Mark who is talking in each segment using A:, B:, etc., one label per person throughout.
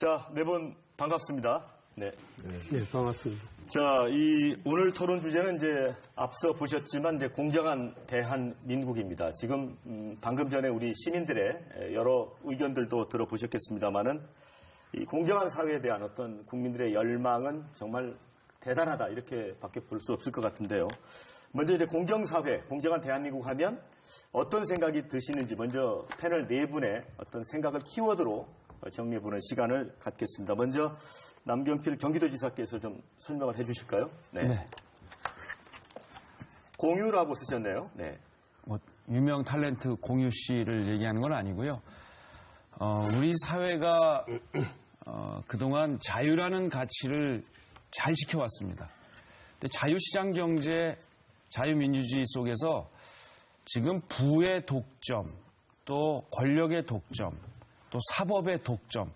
A: 자, 네 분 반갑습니다. 네.
B: 네, 반갑습니다.
A: 자, 오늘 토론 주제는 이제 앞서 보셨지만 이제 공정한 대한민국입니다. 지금 방금 전에 우리 시민들의 여러 의견들도 들어보셨겠습니다만은 이 공정한 사회에 대한 어떤 국민들의 열망은 정말 대단하다 이렇게밖에 볼 수 없을 것 같은데요. 먼저 이제 공정사회, 공정한 대한민국 하면 어떤 생각이 드시는지 먼저 패널 네 분의 어떤 생각을 키워드로 정리해보는 시간을 갖겠습니다. 먼저 남경필 경기도지사께서 좀 설명을 해주실까요? 네.
C: 네.
A: 공유라고 쓰셨네요. 네.
C: 뭐 유명 탤런트 공유 씨를 얘기하는 건 아니고요. 우리 사회가 그동안 자유라는 가치를 잘 지켜왔습니다. 근데 자유시장 경제, 자유민주주의 속에서 지금 부의 독점, 또 권력의 독점, 또 사법의 독점,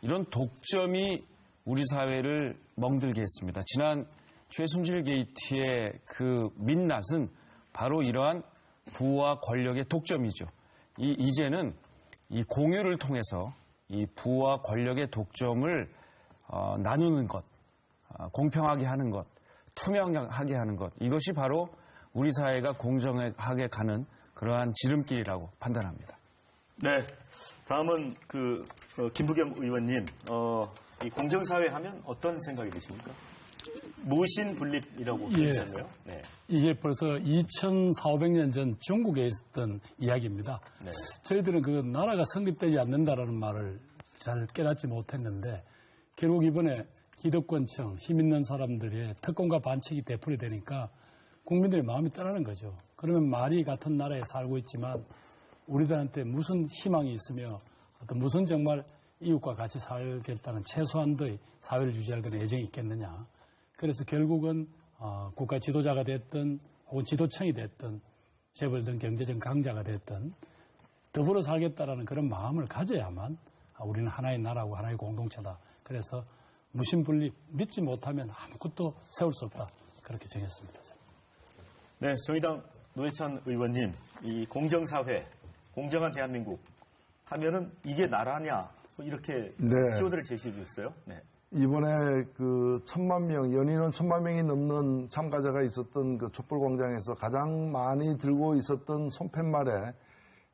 C: 이런 독점이 우리 사회를 멍들게 했습니다. 지난 최순실 게이트의 그 민낯은 바로 이러한 부와 권력의 독점이죠. 이제는 이 공유를 통해서 이 부와 권력의 독점을 나누는 것, 공평하게 하는 것, 투명하게 하는 것, 이것이 바로 우리 사회가 공정하게 가는 그러한 지름길이라고 판단합니다.
A: 네. 다음은 김부겸 의원님, 이 공정사회 하면 어떤 생각이 드십니까? 무신분립이라고 표현했네요. 네.
B: 이게 벌써 2,400년 전 중국에 있었던 이야기입니다.
A: 네.
B: 저희들은 그 나라가 성립되지 않는다라는 말을 잘 깨닫지 못했는데 결국 이번에 기득권층, 힘 있는 사람들의 특권과 반칙이 되풀이 되니까 국민들의 마음이 떠나는 거죠. 그러면 말이 같은 나라에 살고 있지만 우리들한테 무슨 희망이 있으며 어떤 무슨 정말 이웃과 같이 살겠다는 최소한도의 사회를 유지할 그런 애정이 있겠느냐. 그래서 결국은 국가 지도자가 됐든 혹은 지도청이 됐든 재벌든 경제적 강자가 됐든 더불어 살겠다라는 그런 마음을 가져야만 우리는 하나의 나라고 하나의 공동체다. 그래서 무신분립 믿지 못하면 아무것도 세울 수 없다. 그렇게 정했습니다.
A: 네, 정의당 노회찬 의원님, 이 공정사회, 공정한 대한민국 하면은 이게 나라냐 이렇게 키워드를 제시해 주셨어요. 네.
D: 이번에 그 1,000만 명, 연인원 1,000만 명이 넘는 참가자가 있었던 그 촛불광장에서 가장 많이 들고 있었던 손팻말에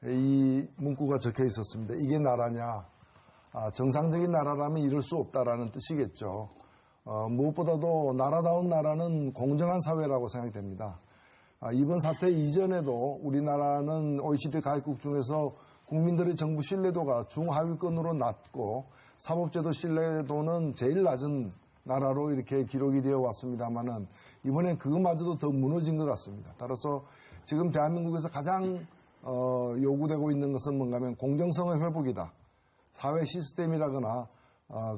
D: 이 문구가 적혀 있었습니다. 이게 나라냐? 정상적인 나라라면 이럴 수 없다라는 뜻이겠죠. 무엇보다도 나라다운 나라는 공정한 사회라고 생각됩니다. 이번 사태 이전에도 우리나라는 OECD 가입국 중에서 국민들의 정부 신뢰도가 중하위권으로 낮고 사법제도 신뢰도는 제일 낮은 나라로 이렇게 기록이 되어 왔습니다만은 이번엔 그것마저도 더 무너진 것 같습니다. 따라서 지금 대한민국에서 가장 요구되고 있는 것은 뭔가 하면 공정성의 회복이다. 사회 시스템이라거나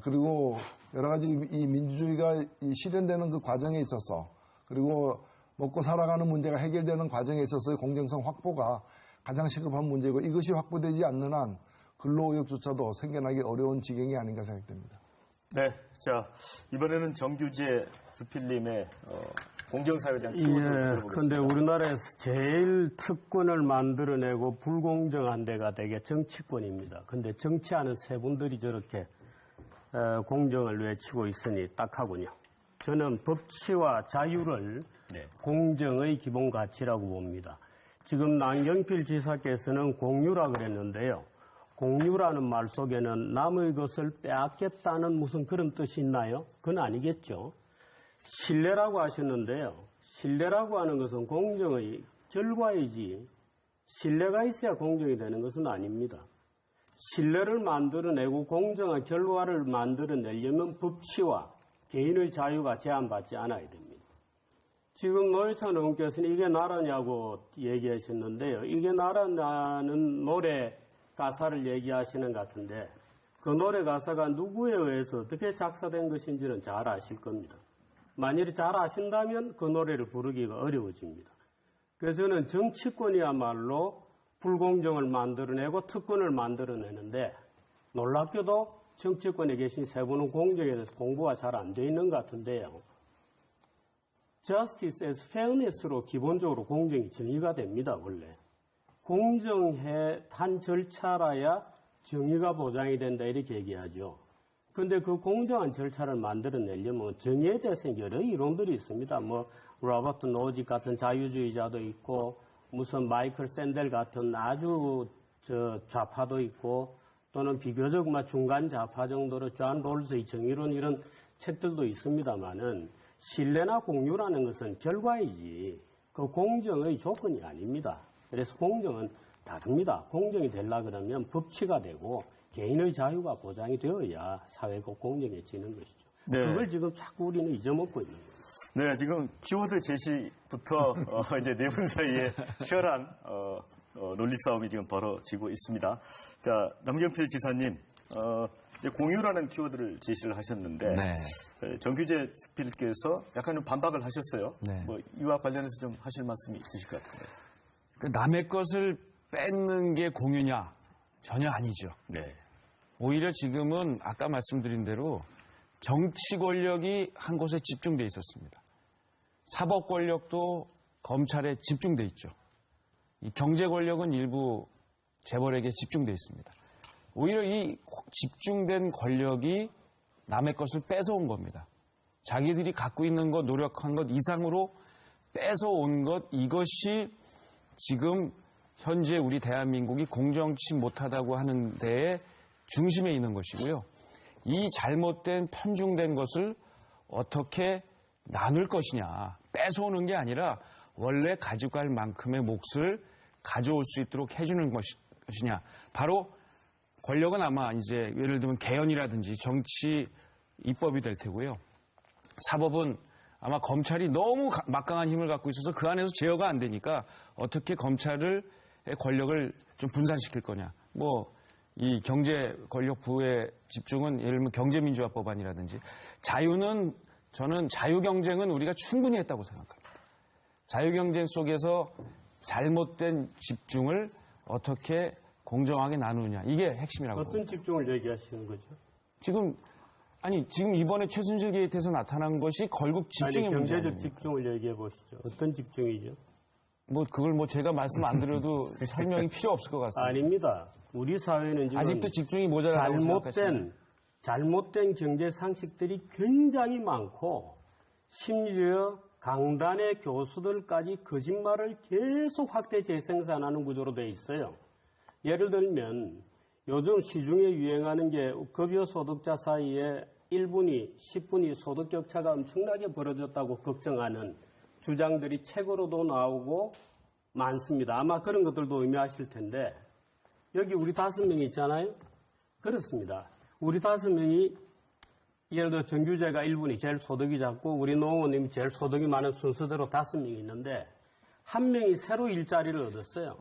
D: 그리고 여러 가지 이 민주주의가 실현되는 그 과정에 있어서 그리고 먹고 살아가는 문제가 해결되는 과정에 있어서의 공정성 확보가 가장 시급한 문제고 이것이 확보되지 않는 한 근로의욕조차도 생겨나기 어려운 지경이 아닌가 생각됩니다.
A: 네, 자 이번에는 정규재 주필님의 공정사회에 대한 키워드를 들어보겠습니다.
E: 그런데 우리나라에서 제일 특권을 만들어내고 불공정한 데가 되게 정치권입니다. 그런데 정치하는 세 분들이 저렇게 공정을 외치고 있으니 딱하군요. 저는 법치와 자유를 공정의 기본 가치라고 봅니다. 지금 남경필 지사께서는 공유라 그랬는데요. 공유라는 말 속에는 남의 것을 빼앗겠다는 무슨 그런 뜻이 있나요? 그건 아니겠죠. 신뢰라고 하셨는데요. 신뢰라고 하는 것은 공정의 결과이지 신뢰가 있어야 공정이 되는 것은 아닙니다. 신뢰를 만들어내고 공정한 결과를 만들어내려면 법치와 개인의 자유가 제한받지 않아야 됩니다. 지금 노회찬 의원께서는 이게 나라냐고 얘기하셨는데요. 이게 나라냐는 노래 가사를 얘기하시는 것 같은데 그 노래 가사가 누구에 의해서 어떻게 작사된 것인지는 잘 아실 겁니다. 만일 잘 아신다면 그 노래를 부르기가 어려워집니다. 그래서 저는 정치권이야말로 불공정을 만들어내고 특권을 만들어내는데 놀랍게도 정치권에 계신 세 분은 공정에 대해서 공부가 잘 안 돼 있는 것 같은데요. Justice as fairness로 기본적으로 공정이 정의가 됩니다, 원래. 공정해 한 절차라야 정의가 보장이 된다 이렇게 얘기하죠. 근데 그 공정한 절차를 만들어내려면 정의돼서 여러 이론들이 있습니다. 뭐 로버트 노지 같은 자유주의자도 있고 무슨 마이클 샌델 같은 아주 좌파도 있고 또는 비교적 중간 좌파 정도로 존 롤스의 정의론 이런 책들도 있습니다만은 신뢰나 공유라는 것은 결과이지 그 공정의 조건이 아닙니다. 그래서 공정은 다릅니다. 공정이 되려 그러면 법치가 되고 개인의 자유가 보장이 되어야 사회가 공정해지는 것이죠.
A: 네.
E: 그걸 지금 자꾸 우리는 잊어먹고 있는 거예요.
A: 네, 지금 키워드 제시부터 이제 네 분 사이에 치열한 논리 싸움이 지금 벌어지고 있습니다. 자, 남경필 지사님, 이제 공유라는 키워드를 제시를 하셨는데
C: 네.
A: 정규재 필께서 약간 좀 반박을 하셨어요.
C: 네.
A: 뭐 이와 관련해서 좀 하실 말씀이 있으실 것 같은데.
C: 그 남의 것을 뺏는 게 공유냐? 전혀 아니죠.
A: 네.
C: 오히려 지금은 아까 말씀드린 대로 정치 권력이 한 곳에 집중돼 있었습니다. 사법 권력도 검찰에 집중돼 있죠. 이 경제 권력은 일부 재벌에게 집중돼 있습니다. 오히려 이 집중된 권력이 남의 것을 뺏어온 겁니다. 자기들이 갖고 있는 것, 노력한 것 이상으로 뺏어온 것, 이것이 지금 현재 우리 대한민국이 공정치 못하다고 하는 데에 중심에 있는 것이고요. 이 잘못된 편중된 것을 어떻게 나눌 것이냐, 뺏어오는 게 아니라 원래 가져갈 만큼의 몫을 가져올 수 있도록 해주는 것이냐. 바로 권력은 아마 이제 예를 들면 개헌이라든지 정치 입법이 될 테고요. 사법은 아마 검찰이 너무 막강한 힘을 갖고 있어서 그 안에서 제어가 안 되니까 어떻게 검찰의 권력을 좀 분산시킬 거냐. 뭐 이 경제 권력부의 집중은 예를 들면 경제민주화 법안이라든지 자유는 저는 자유경쟁은 우리가 충분히 했다고 생각합니다. 자유경쟁 속에서 잘못된 집중을 어떻게 공정하게 나누느냐. 이게 핵심이라고
E: 어떤
C: 봅니다.
E: 집중을 얘기하시는 거죠?
C: 지금 이번에 최순실 게이트에서 나타난 것이 결국 집중의
E: 아니,
C: 문제
E: 경제적
C: 아닙니까?
E: 집중을 얘기해 보시죠. 어떤 집중이죠?
C: 뭐 그걸 뭐 제가 말씀 안 드려도 설명이 필요 없을 것 같습니다.
E: 아닙니다. 우리 사회는 지금
C: 아직도 집중이 모자라다고 생각하시나요?
E: 잘못된 경제 상식들이 굉장히 많고 심지어 강단의 교수들까지 거짓말을 계속 확대 재생산하는 구조로 되어 있어요. 예를 들면 요즘 시중에 유행하는 게 급여 소득자 사이에 1분위, 10분위 소득 격차가 엄청나게 벌어졌다고 걱정하는 주장들이 책으로도 나오고 많습니다. 아마 그런 것들도 의미하실 텐데 여기 우리 5명이 있잖아요. 그렇습니다. 우리 5명이 예를 들어 정규재가 1분이 제일 소득이 작고 우리 노 의원님이 제일 소득이 많은 순서대로 5명이 있는데 한 명이 새로 일자리를 얻었어요.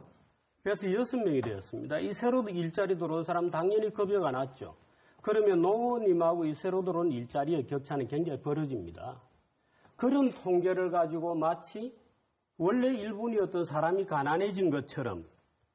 E: 그래서 6명이 되었습니다. 이 새로 일자리 들어온 사람 당연히 급여가 낮죠. 그러면 노 의원님하고 이 새로 들어온 일자리의 격차는 굉장히 벌어집니다. 그런 통계를 가지고 마치 원래 1분이었던 사람이 가난해진 것처럼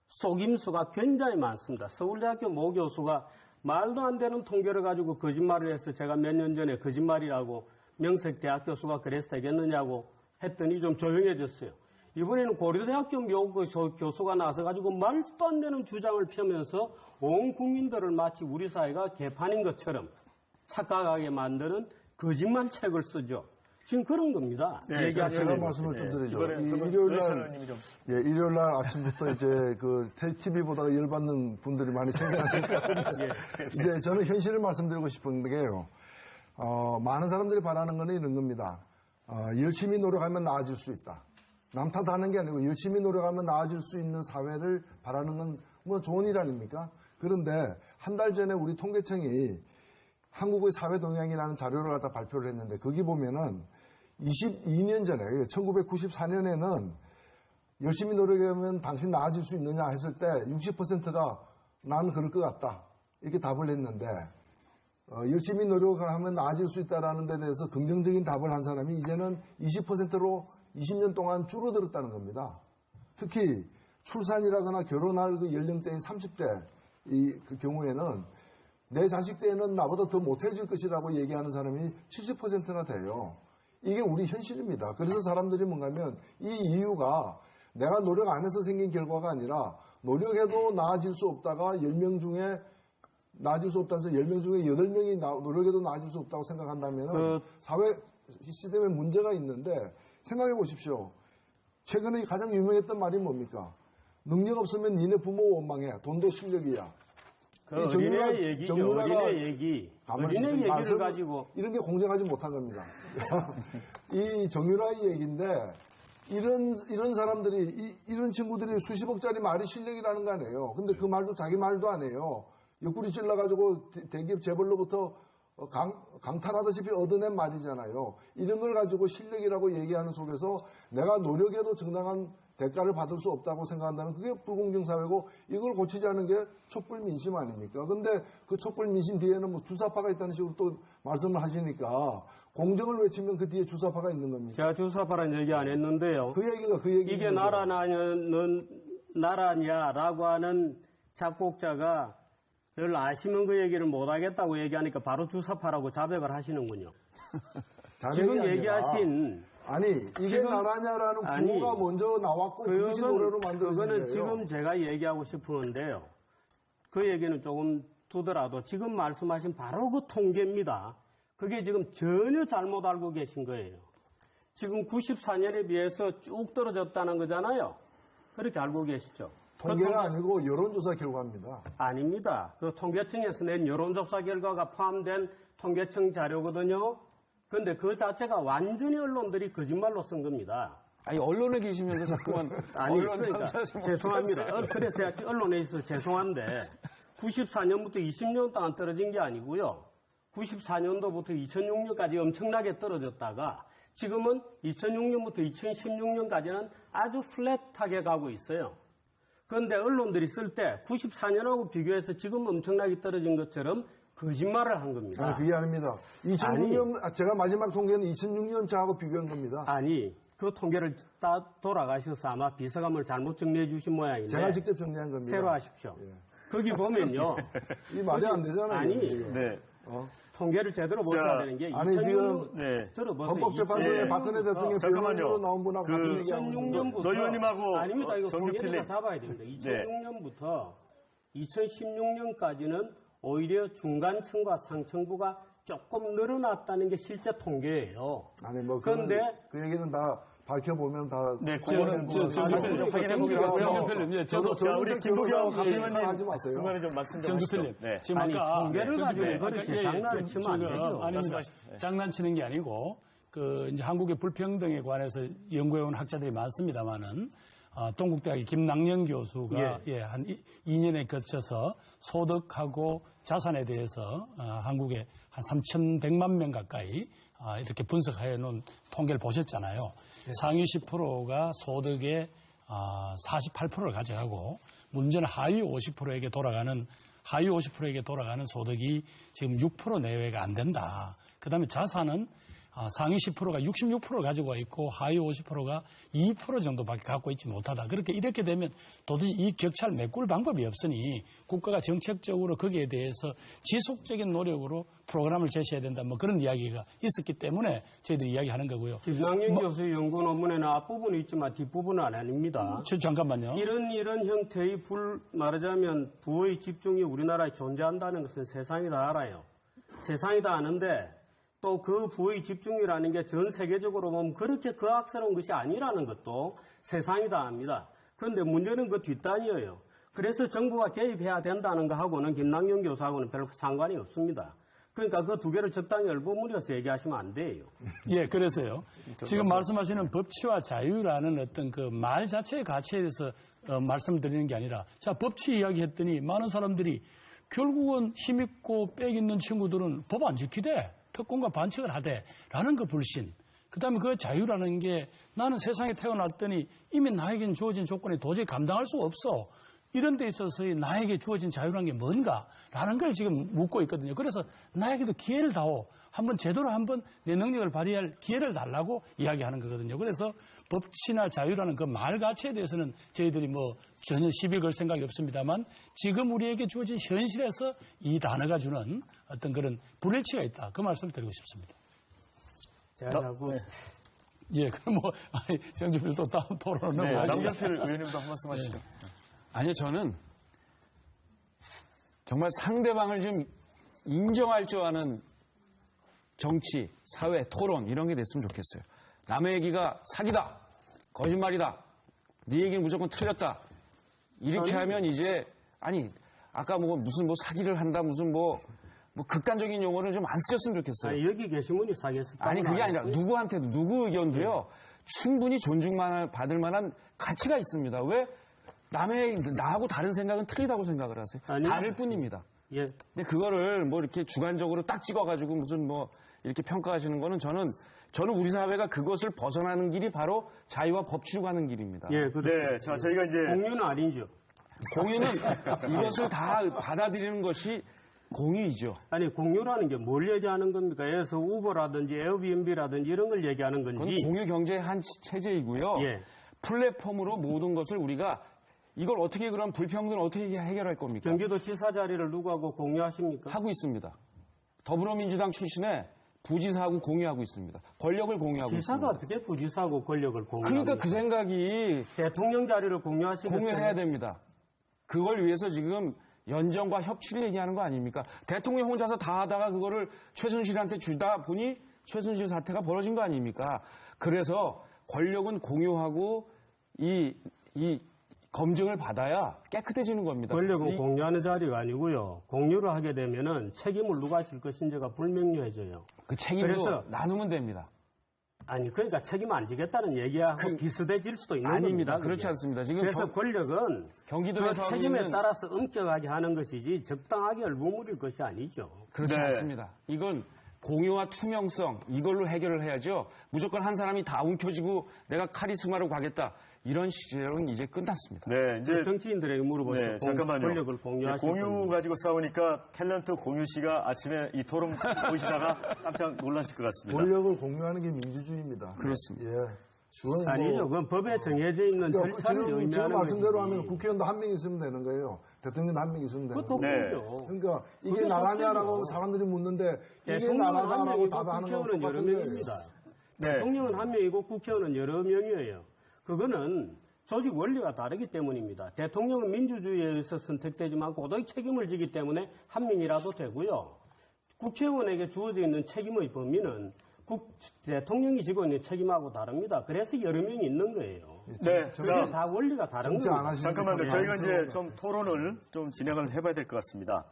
E: 속임수가 굉장히 많습니다. 서울대학교 모 교수가 말도 안 되는 통계를 가지고 거짓말을 해서 제가 몇 년 전에 거짓말이라고 명색대학 교수가 그래서 되겠느냐고 했더니 좀 조용해졌어요. 이번에는 고려대학교 모 교수가 나서가지고 말도 안 되는 주장을 펴면서 온 국민들을 마치 우리 사회가 개판인 것처럼 착각하게 만드는 거짓말 책을 쓰죠. 지금 그런 겁니다.
A: 네,
D: 제가 말씀을 좀 드리죠.
A: 이번에
D: 일요일 날 아침부터 이제 그 TV 보다가 열받는 분들이 많이 생겨나니까 이제 저는 현실을 말씀드리고 싶은 게요. 많은 사람들이 바라는 건 이런 겁니다. 열심히 노력하면 나아질 수 있다. 남 탓하는 게 아니고 열심히 노력하면 나아질 수 있는 사회를 바라는 건 뭐 좋은 일 아닙니까? 그런데 한 달 전에 우리 통계청이 한국의 사회 동향이라는 자료를 갖다 발표를 했는데 거기 보면은 22년 전에 1994년에는 열심히 노력하면 당신 나아질 수 있느냐 했을 때 60%가 나는 그럴 것 같다 이렇게 답을 했는데 열심히 노력하면 나아질 수 있다라는 데 대해서 긍정적인 답을 한 사람이 이제는 20%로 20년 동안 줄어들었다는 겁니다. 특히 출산이라거나 결혼할 그 연령대인 30대 그 경우에는 내 자식 때는 나보다 더 못해질 것이라고 얘기하는 사람이 70%나 돼요. 이게 우리 현실입니다. 그래서 사람들이 뭔가 하면 이 이유가 내가 노력 안 해서 생긴 결과가 아니라 노력해도 나아질 수 없다가 10명 중에 나아질 수 없다서 10명 중에 8명이 노력해도 나아질 수 없다고 생각한다면 사회 시스템에 문제가 있는데 생각해 보십시오. 최근에 가장 유명했던 말이 뭡니까? 능력 없으면 니네 부모 원망해. 돈도 실력이야.
E: 그 어린애 얘기죠. 어린애 얘기. 어린애 얘기를 가지고.
D: 이런 게 공정하지 못한 겁니다. 이 정유라의 얘기인데 이런 사람들이 이런 친구들이 수십억짜리 말이 실력이라는 거 아니에요. 근데 그 말도 자기 말도 안 해요. 옆구리 찔러가지고 대기업 재벌로부터 강탈하다시피 얻어낸 말이잖아요. 이런 걸 가지고 실력이라고 얘기하는 속에서 내가 노력해도 정당한 대가를 받을 수 없다고 생각한다면 그게 불공정 사회고 이걸 고치지 않은 게 촛불 민심 아닙니까? 근데 그 촛불 민심 뒤에는 뭐 주사파가 있다는 식으로 또 말씀을 하시니까 공정을 외치면 그 뒤에 주사파가 있는 겁니다.
E: 제가 주사파라는 얘기 안 했는데요.
D: 그 얘기가 그 얘기.
E: 이게 나라냐라고 하는 작곡자가 늘 아시면 그 얘기를 못 하겠다고 얘기하니까 바로 주사파라고 자백을 하시는군요. 지금 얘기하신
D: 아니 이게
E: 지금,
D: 나라냐라는 구호가 먼저 나왔고 그것이 노래로 만들어진 거예요.
E: 그거는 지금 제가 얘기하고 싶은데요. 그 얘기는 조금 두더라도 지금 말씀하신 바로 그 통계입니다. 그게 지금 전혀 잘못 알고 계신 거예요. 지금 94년에 비해서 쭉 떨어졌다는 거잖아요. 그렇게 알고 계시죠?
D: 통계가 아니고 여론조사 결과입니다.
E: 아닙니다. 그 통계청에서 낸 여론조사 결과가 포함된 통계청 자료거든요. 그런데 그 자체가 완전히 언론들이 거짓말로 쓴 겁니다.
C: 아니 언론에 계시면서 자꾸만
E: 아니
C: 언론
E: 그러니까 죄송합니다. 그래서 제가 언론에 있어서 죄송한데 94년부터 20년 동안 떨어진 게 아니고요. 94년도부터 2006년까지 엄청나게 떨어졌다가 지금은 2006년부터 2016년까지는 아주 플랫하게 가고 있어요. 그런데 언론들이 쓸 때 94년하고 비교해서 지금 엄청나게 떨어진 것처럼 거짓말을 한 겁니다.
D: 아니, 그게 아닙니다. 2006년, 제가 마지막 통계는 2006년 차하고 비교한 겁니다.
E: 아니, 그 통계를 다 돌아가셔서 아마 비서감을 잘못 정리해 주신 모양인데.
D: 제가 직접 정리한 겁니다.
E: 새로 하십시오.
D: 예.
E: 거기 보면요.
D: 이 말이 안 되잖아요.
E: 아니,
A: 네.
E: 통계를 제대로 보셔야 되는 게
D: 아니,
E: 2006년,
D: 지금
A: 네.
E: 들어보세요.
D: 헌법재판소에 박근혜 대통령
A: 잠깐만요.
D: 변호인으로 나온 분하고 같은 얘기하고 있는 거예요.
E: 2006년부터
A: 노 의원님하고
E: 아닙니다. 이거
A: 정규
E: 통계를
A: 필름.
E: 잡아야 됩니다. 2006년부터 2016년까지는 오히려 중간층과 상층부가 조금 늘어났다는 게 실제 통계예요.
D: 아니, 뭐,
E: 그런데
D: 그 얘기는 다 밝혀보면 다.
A: 네, 그거는
D: 저도
A: 우리 김부겸
D: 가평원님 하지 마세요.
A: 중간에 좀 말씀 좀
B: 정규
A: 하시죠.
B: 필름.
A: 네.
B: 지금
E: 아니,
B: 아까
E: 통계를 가지고 그렇게 장난을 치면 안 되죠.
B: 아닙니다. 장난치는 게 아니고 그 이제 한국의 불평등에 관해서 연구해온 학자들이 많습니다만은 동국대학의 김낙년 교수가 한 2년에 거쳐서 소득하고 자산에 대해서 한국에 한 3,100만 명 가까이 이렇게 분석해 놓은 통계를 보셨잖아요. 상위 10%가 소득의 48%를 가져가고 문제는 하위 50%에게 돌아가는 소득이 지금 6% 내외가 안 된다. 그다음에 자산은 상위 10%가 66%를 가지고 있고 하위 50%가 2% 정도밖에 갖고 있지 못하다. 이렇게 되면 도대체 이 격차를 메꿀 방법이 없으니 국가가 정책적으로 거기에 대해서 지속적인 노력으로 프로그램을 제시해야 된다. 뭐 그런 이야기가 있었기 때문에 저희들이 이야기하는 거고요.
E: 김낙년 교수의 연구 논문에는 앞부분이 있지만 뒷부분은 아닙니다.
B: 잠깐만요.
E: 이런 형태의 말하자면 부의 집중이 우리나라에 존재한다는 것은 세상이 다 알아요. 세상이 다 아는데 또 그 부의 집중이라는 게 전 세계적으로 보면 그렇게 거악스러운 것이 아니라는 것도 세상이 다 압니다. 그런데 문제는 그 뒷단이에요. 그래서 정부가 개입해야 된다는 거하고는 김낙년 교수하고는 별 상관이 없습니다. 그러니까 그 두 개를 적당히 얼버무려서 얘기하시면 안 돼요.
B: 예, 그래서요. 지금 말씀하시는 법치와 자유라는 어떤 그 말 자체의 가치에 대해서 말씀드리는 게 아니라 자, 법치 이야기했더니 많은 사람들이 결국은 힘있고 빽 있는 친구들은 법 안 지키대. 특권과 반칙을 하되라는 그 불신. 그다음에 그 자유라는 게 나는 세상에 태어났더니 이미 나에겐 주어진 조건이 도저히 감당할 수가 없어. 이런 데 있어서의 나에게 주어진 자유라는 게 뭔가라는 걸 지금 묻고 있거든요. 그래서 나에게도 기회를 다오. 제대로 내 능력을 발휘할 기회를 달라고 이야기하는 거거든요. 그래서 법치나 자유라는 그 말 가치에 대해서는 저희들이 뭐 전혀 시비 걸 생각이 없습니다만 지금 우리에게 주어진 현실에서 이 단어가 주는 어떤 그런 불일치가 있다. 그 말씀을 드리고 싶습니다.
E: 제가 자꾸
B: 예, 그럼 정주필 또 다음 토론을
A: 네,
B: 하시죠.
A: 남경필 의원님도 한 말씀 하시죠.
C: 아니요, 저는 정말 상대방을 좀 인정할 줄 아는 정치, 사회, 토론 이런 게 됐으면 좋겠어요. 남의 얘기가 사기다, 거짓말이다, 네 얘기는 무조건 틀렸다. 이렇게 하면 이제 아까 무슨 사기를 한다 무슨 극단적인 용어를 좀 안 쓰셨으면 좋겠어요.
E: 아니, 여기 계신 분이 사기했었다.
C: 아니 그게 아니라 누구한테도 누구 의견도요 충분히 존중받을 만한 가치가 있습니다. 왜 나하고 다른 생각은 틀리다고 생각을 하세요?
E: 아니요.
C: 다를 뿐입니다.
E: 예.
C: 근데 그거를 이렇게 주관적으로 딱 찍어가지고 무슨 이렇게 평가하시는 거는 저는 우리 사회가 그것을 벗어나는 길이 바로 자유와 법치로 가는 길입니다.
E: 예, 그렇죠.
A: 네, 자, 저희가 이제
E: 공유는 아니죠.
C: 공유는 이것을 다 받아들이는 것이 공유이죠.
E: 아니, 공유라는 게 뭘 얘기하는 겁니까? 예를 들어서 우버라든지 에어비앤비라든지 이런 걸 얘기하는 건지.
C: 그건 공유 경제의 한 체제이고요.
E: 예.
C: 플랫폼으로 모든 것을 우리가 이걸 어떻게 그럼 불평등을 어떻게 해결할 겁니까?
E: 경기도지사 자리를 누구하고 공유하십니까?
C: 하고 있습니다. 더불어민주당 출신의 부지사하고 공유하고 있습니다. 권력을 공유하고
E: 지사가
C: 있습니다.
E: 어떻게 부지사하고 권력을 공유합니까?
C: 그러니까 그 생각이
E: 대통령 자리를 공유하시겠어요?
C: 공유해야 됩니다. 그걸 위해서 지금 연정과 협치를 얘기하는 거 아닙니까? 대통령 혼자서 다 하다가 그거를 최순실한테 주다 보니 최순실 사태가 벌어진 거 아닙니까? 그래서 권력은 공유하고 이 검증을 받아야 깨끗해지는 겁니다.
E: 권력은 공유하는 자리가 아니고요. 공유를 하게 되면은 책임을 누가 질 것인지가 불명료해져요.
C: 그 책임도
E: 그래서-
C: 나누면 됩니다.
E: 아니, 그러니까 책임 안 지겠다는 얘기하고 비슷해질 수도 있는
C: 아닙니다.
E: 겁니다.
C: 그렇지
E: 그게.
C: 않습니다. 지금
E: 그래서 권력은
C: 경기도에서
E: 그 책임에
C: 하고 있는-
E: 따라서 엄격하게 하는 것이지 적당하게 얼버무릴 것이 아니죠.
C: 그렇지
A: 네.
C: 않습니다. 이건 공유와 투명성 이걸로 해결을 해야죠. 무조건 한 사람이 다 움켜쥐고 내가 카리스마로 가겠다. 이런 시절은 이제 끝났습니다.
A: 네, 이제
E: 정치인들에게 물어보죠.
A: 네, 잠깐만요.
E: 권력을 공유하실
A: 공유
E: 겁니다.
A: 가지고 싸우니까 탤런트 공유 씨가 아침에 이 토론 보시다가 깜짝 놀라실 것 같습니다.
D: 권력을 공유하는 게 민주주의입니다.
C: 그렇습니다.
D: 예. 그건
E: 아니죠. 그건 법에 정해져 있는
D: 그러니까
E: 절차를
D: 지금
E: 의미하는
D: 말씀대로
E: 것이지.
D: 하면 국회의원도 한 명 있으면 되는 거예요. 대통령도 한 명 있으면 되는
E: 그것도
D: 거예요.
A: 네.
E: 그렇죠.
D: 그러니까 이게
E: 그게
D: 나라냐라고
E: 법칙이죠.
D: 사람들이 묻는데 이게
E: 대통령은 한
D: 나라다라고
E: 명이고
D: 답하는 건
E: 국회의원은 여러
D: 똑같은 거예요.
E: 명입니다.
A: 네.
E: 대통령은 한 명이고 국회의원은 여러 명이에요. 그거는 조직 원리가 다르기 때문입니다. 대통령은 민주주의에 의해서 선택되지만 고도의 책임을 지기 때문에 한 명이라도 되고요. 국회의원에게 주어져 있는 책임의 범위는 대통령이 지고 있는 책임하고 다릅니다. 그래서 여러 명이 있는 거예요.
A: 네,
E: 그게
A: 자,
E: 다 원리가 다른
D: 정치 안
E: 겁니다.
D: 하시는
A: 잠깐만요.
D: 분이
A: 저희가 이제
D: 많으세요.
A: 좀 토론을 좀 진행을 해봐야 될 것 같습니다.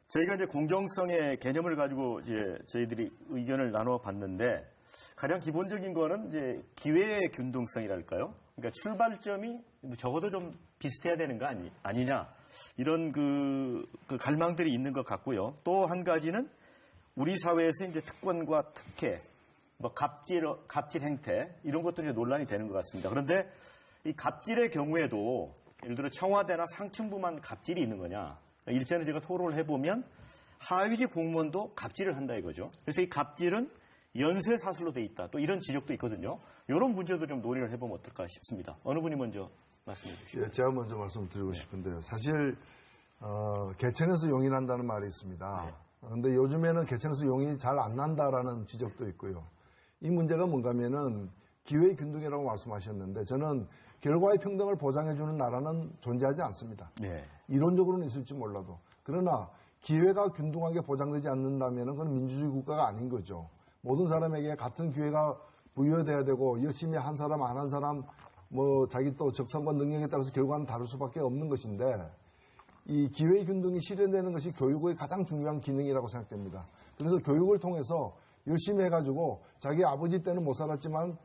A: 저희가 이제 공정성의 개념을 가지고 이제 저희들이 의견을 나눠 봤는데 가장 기본적인 거는 이제 기회의 균등성이랄까요? 그러니까 출발점이 적어도 좀 비슷해야 되는 거 아니냐 이런 그 갈망들이 있는 것 같고요. 또 한 가지는 우리 사회에서 이제 특권과 특혜, 갑질 행태 이런 것도 이제 논란이 되는 것 같습니다. 그런데 이 갑질의 경우에도 예를 들어 청와대나 상층부만 갑질이 있는 거냐? 일전에 제가 토론을 해보면 하위직 공무원도 갑질을 한다 이거죠. 그래서 이 갑질은 연쇄사슬로 돼 있다. 또 이런 지적도 있거든요. 이런 문제도 좀 논의를 해보면 어떨까 싶습니다. 어느 분이 먼저 말씀해 주시죠.
D: 예, 제가 먼저 말씀드리고 싶은데요. 사실 개천에서 용이 난다는 말이 있습니다. 그런데 요즘에는 개천에서 용이 잘 안 난다라는 지적도 있고요. 이 문제가 뭔가 하면은 기회의 균등이라고 말씀하셨는데 저는 결과의 평등을 보장해주는 나라는 존재하지 않습니다.
A: 네.
D: 이론적으로는 있을지 몰라도. 그러나 기회가 균등하게 보장되지 않는다면 그건 민주주의 국가가 아닌 거죠. 모든 사람에게 같은 기회가 부여돼야 되고 열심히 한 사람 안 한 사람 자기 또 적성과 능력에 따라서 결과는 다를 수밖에 없는 것인데 이 기회 균등이 실현되는 것이 교육의 가장 중요한 기능이라고 생각됩니다. 그래서 교육을 통해서 열심히 해가지고 자기 아버지 때는 못 살았지만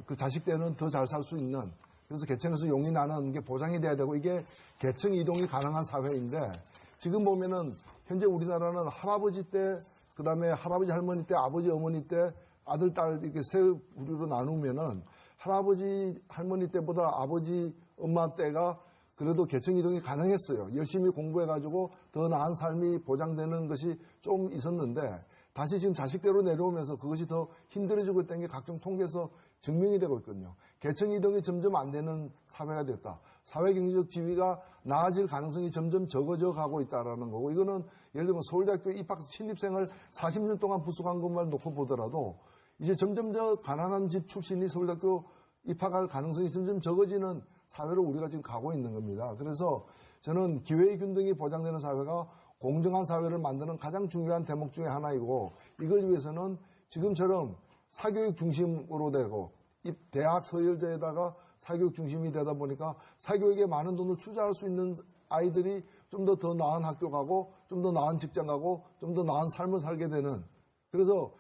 D: 그 자식 때는 더 잘 살 수 있는 그래서 계층에서 용이 나는 게 보장이 돼야 되고 이게 계층 이동이 가능한 사회인데 지금 보면은 현재 우리나라는 할아버지 때 그다음에 할아버지 할머니 때 아버지 어머니 때 아들 딸 이렇게 세 부류로 나누면은 할아버지 할머니 때보다 아버지 엄마 때가 그래도 계층 이동이 가능했어요. 열심히 공부해가지고 더 나은 삶이 보장되는 것이 좀 있었는데 다시 지금 자식대로 내려오면서 그것이 더 힘들어지고 있다는 게 각종 통계에서 증명이 되고 있거든요. 계층 이동이 점점 안 되는 사회가 됐다. 사회 경제적 지위가 나아질 가능성이 점점 적어져 가고 있다라는 거고 이거는 예를 들면 서울대학교 입학 신입생을 40년 동안 부수한 것만 놓고 보더라도 이제 점점 더 가난한 집 출신이 서울대학교 입학할 가능성이 점점 적어지는 사회로 우리가 지금 가고 있는 겁니다. 그래서 저는 기회의 균등이 보장되는 사회가 공정한 사회를 만드는 가장 중요한 대목 중에 하나이고 이걸 위해서는 지금처럼 사교육 중심으로 되고 이 대학 서열제에다가 사교육 중심이 되다 보니까 사교육에 많은 돈을 투자할 수 있는 아이들이 좀 더 나은 학교 가고 좀 더 나은 직장 가고 좀 더 나은 삶을 살게 되는 그래서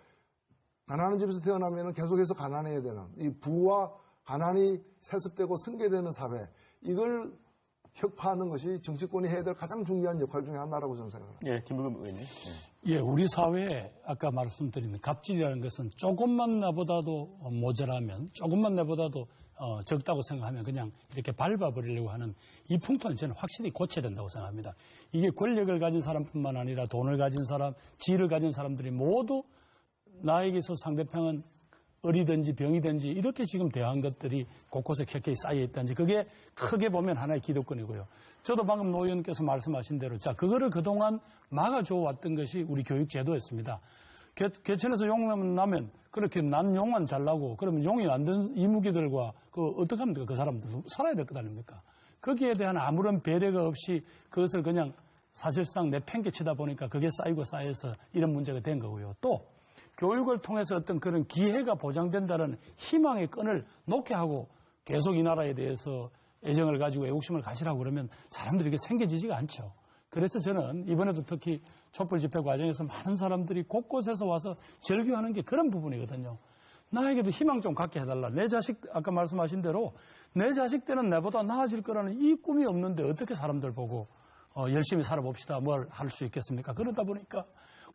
D: 가난한 집에서 태어나면 계속해서 가난해야 되는 이 부와 가난이 세습되고 승계되는 사회 이걸 혁파하는 것이 정치권이 해야 될 가장 중요한 역할 중에 하나라고 저는 생각합니다.
A: 예, 김부겸 의원님.
B: 예, 우리 사회에 아까 말씀드린 갑질이라는 것은 조금만 나보다도 모자라면 조금만 나보다도 적다고 생각하면 그냥 이렇게 밟아버리려고 하는 이 풍토는 저는 확실히 고쳐야 된다고 생각합니다. 이게 권력을 가진 사람뿐만 아니라 돈을 가진 사람, 지위를 가진 사람들이 모두 나에게서 상대편은 어리든지 병이든지 이렇게 지금 대한 것들이 곳곳에 켜켜이 쌓여 있다든지 그게 크게 보면 하나의 기득권이고요. 저도 방금 노 의원께서 말씀하신 대로 자 그거를 그동안 막아줘 왔던 것이 우리 교육 제도였습니다. 개천에서 용 나면 그렇게 난 용만 잘나고 그러면 용이 안 된 이무기들과 어떻게 합니까? 그 사람들 살아야 될 것 아닙니까? 거기에 대한 아무런 배려가 없이 그것을 그냥 사실상 내팽개치다 보니까 그게 쌓이고 쌓여서 이런 문제가 된 거고요. 또 교육을 통해서 어떤 그런 기회가 보장된다는 희망의 끈을 놓게 하고 계속 이 나라에 대해서 애정을 가지고 애국심을 가시라고 그러면 사람들이 이게 생겨지지가 않죠. 그래서 저는 이번에도 특히 촛불 집회 과정에서 많은 사람들이 곳곳에서 와서 절규하는 게 그런 부분이거든요. 나에게도 희망 좀 갖게 해달라. 내 자식, 아까 말씀하신 대로 내 자식 때는 내보다 나아질 거라는 이 꿈이 없는데 어떻게 사람들 보고 열심히 살아봅시다. 뭘 할 수 있겠습니까? 그러다 보니까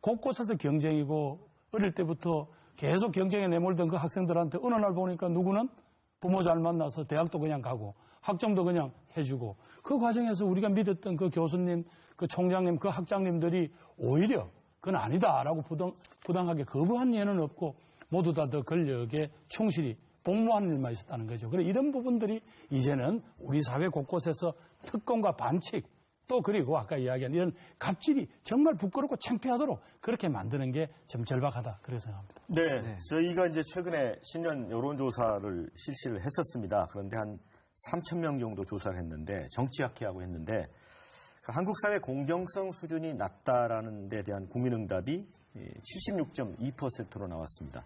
B: 곳곳에서 경쟁이고 어릴 때부터 계속 경쟁에 내몰던 그 학생들한테 어느 날 보니까 누구는 부모 잘 만나서 대학도 그냥 가고 학점도 그냥 해주고 그 과정에서 우리가 믿었던 그 교수님, 그 총장님, 그 학장님들이 오히려 그건 아니다라고 부당하게 거부한 예는 없고 모두 다 더 권력에 충실히 복무하는 일만 있었다는 거죠. 그래 이런 부분들이 이제는 우리 사회 곳곳에서 특권과 반칙 또 그리고 아까 이야기한 이런 갑질이 정말 부끄럽고 창피하도록 그렇게 만드는 게 좀 절박하다 그렇게 생각합니다.
A: 네, 저희가 이제 최근에 신년 여론조사를 실시를 했었습니다. 그런데 한 3,000명 정도 조사를 했는데 정치학회하고 했는데 한국 사회 공정성 수준이 낮다라는 데 대한 국민응답이 76.2%로 나왔습니다.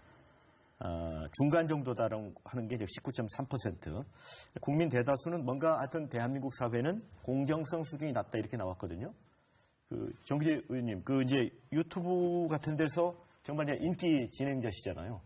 A: 중간 정도다라고 하는 게 19.3%. 국민 대다수는 뭔가 하여튼 대한민국 사회는 공정성 수준이 낮다 이렇게 나왔거든요. 정기재 의원님, 이제 유튜브 같은 데서 정말 인기 진행자시잖아요.